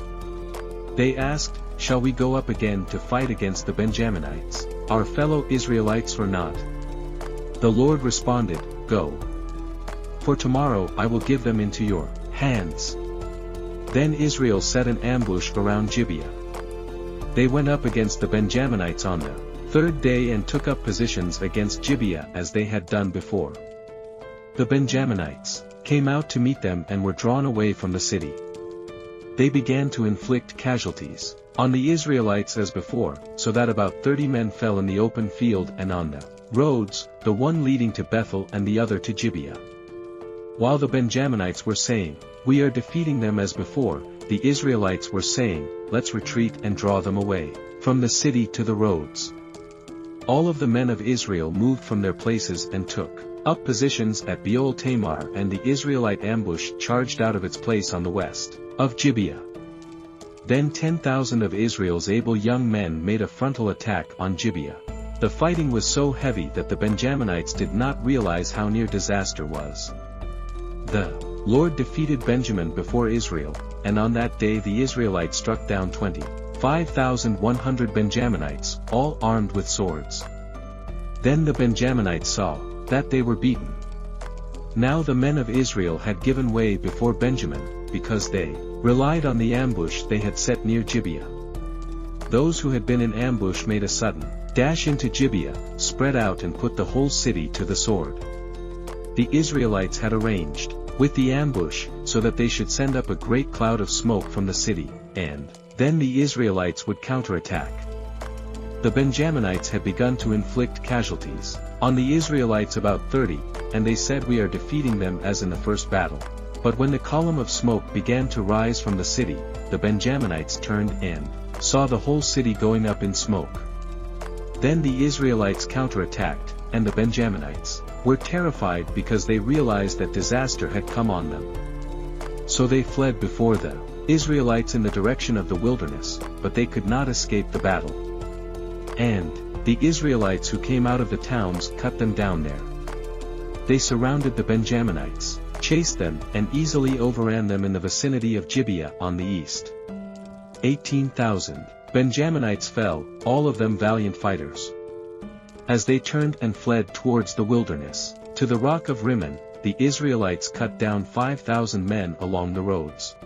A: They asked, "Shall we go up again to fight against the Benjaminites, our fellow Israelites or not?" The Lord responded, "Go. For tomorrow I will give them into your hands." Then Israel set an ambush around Gibeah. They went up against the Benjaminites on the third day and took up positions against Gibeah as they had done before. The Benjaminites came out to meet them and were drawn away from the city. They began to inflict casualties on the Israelites as before, so that about 30 men fell in the open field and on the roads, the one leading to Bethel and the other to Gibeah. While the Benjaminites were saying, "We are defeating them as before," the Israelites were saying, "Let's retreat and draw them away from the city to the roads." All of the men of Israel moved from their places and took up positions at Beol Tamar, and the Israelite ambush charged out of its place on the west of Gibeah. Then 10,000 of Israel's able young men made a frontal attack on Gibeah. The fighting was so heavy that the Benjaminites did not realize how near disaster was. The Lord defeated Benjamin before Israel, and on that day the Israelites struck down 25,100 Benjaminites, all armed with swords. Then the Benjaminites saw that they were beaten. Now the men of Israel had given way before Benjamin, because they relied on the ambush they had set near Gibeah. Those who had been in ambush made a sudden dash into Gibeah, spread out and put the whole city to the sword. The Israelites had arranged with the ambush, so that they should send up a great cloud of smoke from the city, and then the Israelites would counterattack. The Benjaminites had begun to inflict casualties on the Israelites, about 30, and they said, "We are defeating them as in the first battle." But when the column of smoke began to rise from the city, the Benjaminites turned and saw the whole city going up in smoke. Then the Israelites counterattacked, and the Benjaminites were terrified because they realized that disaster had come on them. So they fled before the Israelites in the direction of the wilderness, but they could not escape the battle. And the Israelites who came out of the towns cut them down there. They surrounded the Benjaminites, chased them and easily overran them in the vicinity of Gibeah on the east. 18,000 Benjaminites fell, all of them valiant fighters. As they turned and fled towards the wilderness, to the rock of Rimmon, the Israelites cut down 5,000 men along the roads.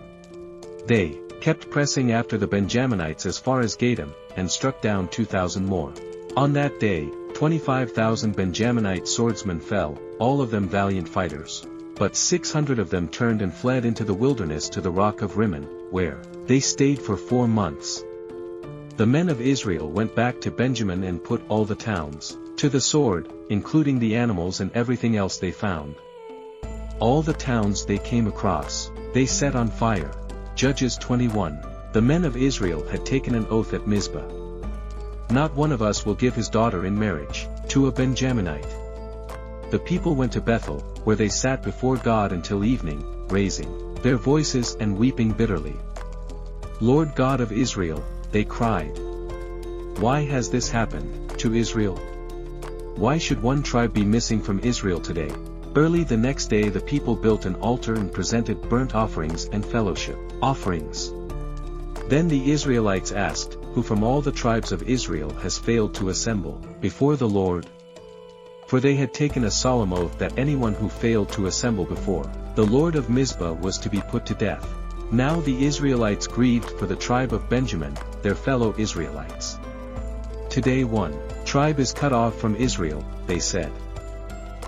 A: They kept pressing after the Benjaminites as far as Gatam, and struck down 2,000 more. On that day, 25,000 Benjaminite swordsmen fell, all of them valiant fighters. But 600 of them turned and fled into the wilderness to the rock of Rimmon, where they stayed for 4 months. The men of Israel went back to Benjamin and put all the towns to the sword, including the animals and everything else they found. All the towns they came across, they set on fire. Judges 21. The men of Israel had taken an oath at Mizpah. Not one of us will give his daughter in marriage to a Benjaminite. The people went to Bethel, where they sat before God until evening, raising their voices and weeping bitterly. Lord God of Israel, they cried. Why has this happened to Israel? Why should one tribe be missing from Israel today? Early the next day the people built an altar and presented burnt offerings and fellowship offerings. Then the Israelites asked, who from all the tribes of Israel has failed to assemble before the Lord? For they had taken a solemn oath that anyone who failed to assemble before the Lord of Mizpah was to be put to death. Now the Israelites grieved for the tribe of Benjamin, their fellow Israelites. Today one tribe is cut off from Israel, they said.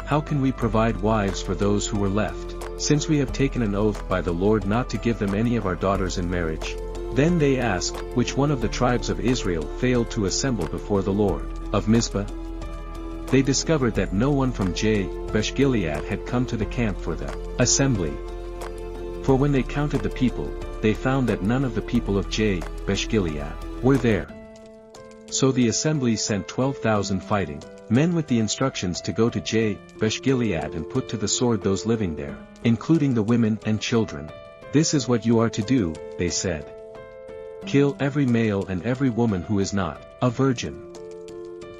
A: How can we provide wives for those who were left, since we have taken an oath by the Lord not to give them any of our daughters in marriage? Then they asked, which one of the tribes of Israel failed to assemble before the Lord of Mizpah? They discovered that no one from Jabesh-Gilead had come to the camp for the assembly. For when they counted the people, they found that none of the people of Jabesh-Gilead were there. So the assembly sent 12,000 fighting men with the instructions to go to Jabesh-Gilead and put to the sword those living there, including the women and children. This is what you are to do, they said. Kill every male and every woman who is not a virgin.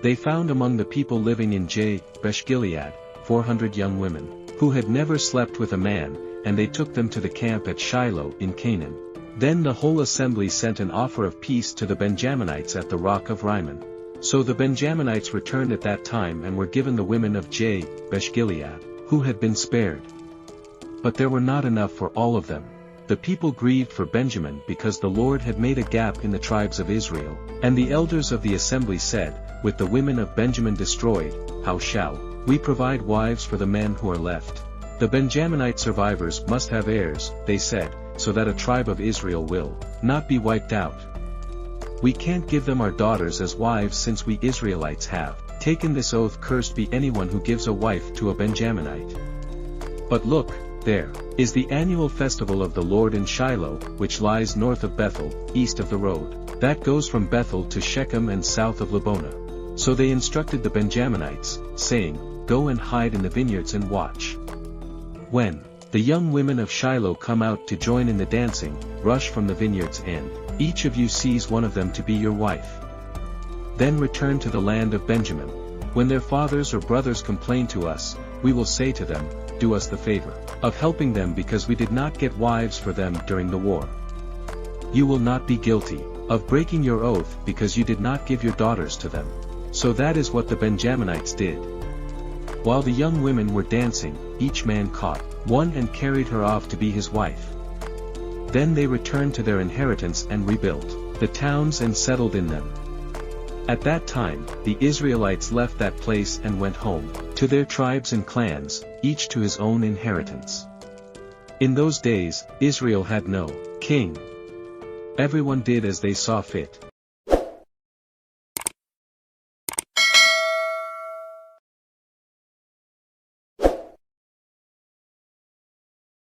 A: They found among the people living in Jabesh-Gilead 400 young women, who had never slept with a man, and they took them to the camp at Shiloh in Canaan. Then the whole assembly sent an offer of peace to the Benjaminites at the rock of Rimmon. So the Benjaminites returned at that time and were given the women of Jabesh-Gilead, who had been spared. But there were not enough for all of them. The people grieved for Benjamin because the Lord had made a gap in the tribes of Israel, and the elders of the assembly said, with the women of Benjamin destroyed, how shall we provide wives for the men who are left? The Benjaminite survivors must have heirs, they said, so that a tribe of Israel will not be wiped out. We can't give them our daughters as wives since we Israelites have taken this oath. Cursed be anyone who gives a wife to a Benjaminite. But look, there is the annual festival of the Lord in Shiloh, which lies north of Bethel, east of the road that goes from Bethel to Shechem and south of Lebonah. So they instructed the Benjaminites, saying, Go and hide in the vineyards and watch. When the young women of Shiloh come out to join in the dancing, rush from the vineyards and each of you seize one of them to be your wife. Then return to the land of Benjamin. When their fathers or brothers complain to us, we will say to them, Do us the favor of helping them because we did not get wives for them during the war. You will not be guilty of breaking your oath because you did not give your daughters to them. So that is what the Benjaminites did. While the young women were dancing, each man caught one and carried her off to be his wife. Then they returned to their inheritance and rebuilt the towns and settled in them. At that time, the Israelites left that place and went home to their tribes and clans, each to his own inheritance. In those days, Israel had no king. Everyone did as they saw fit.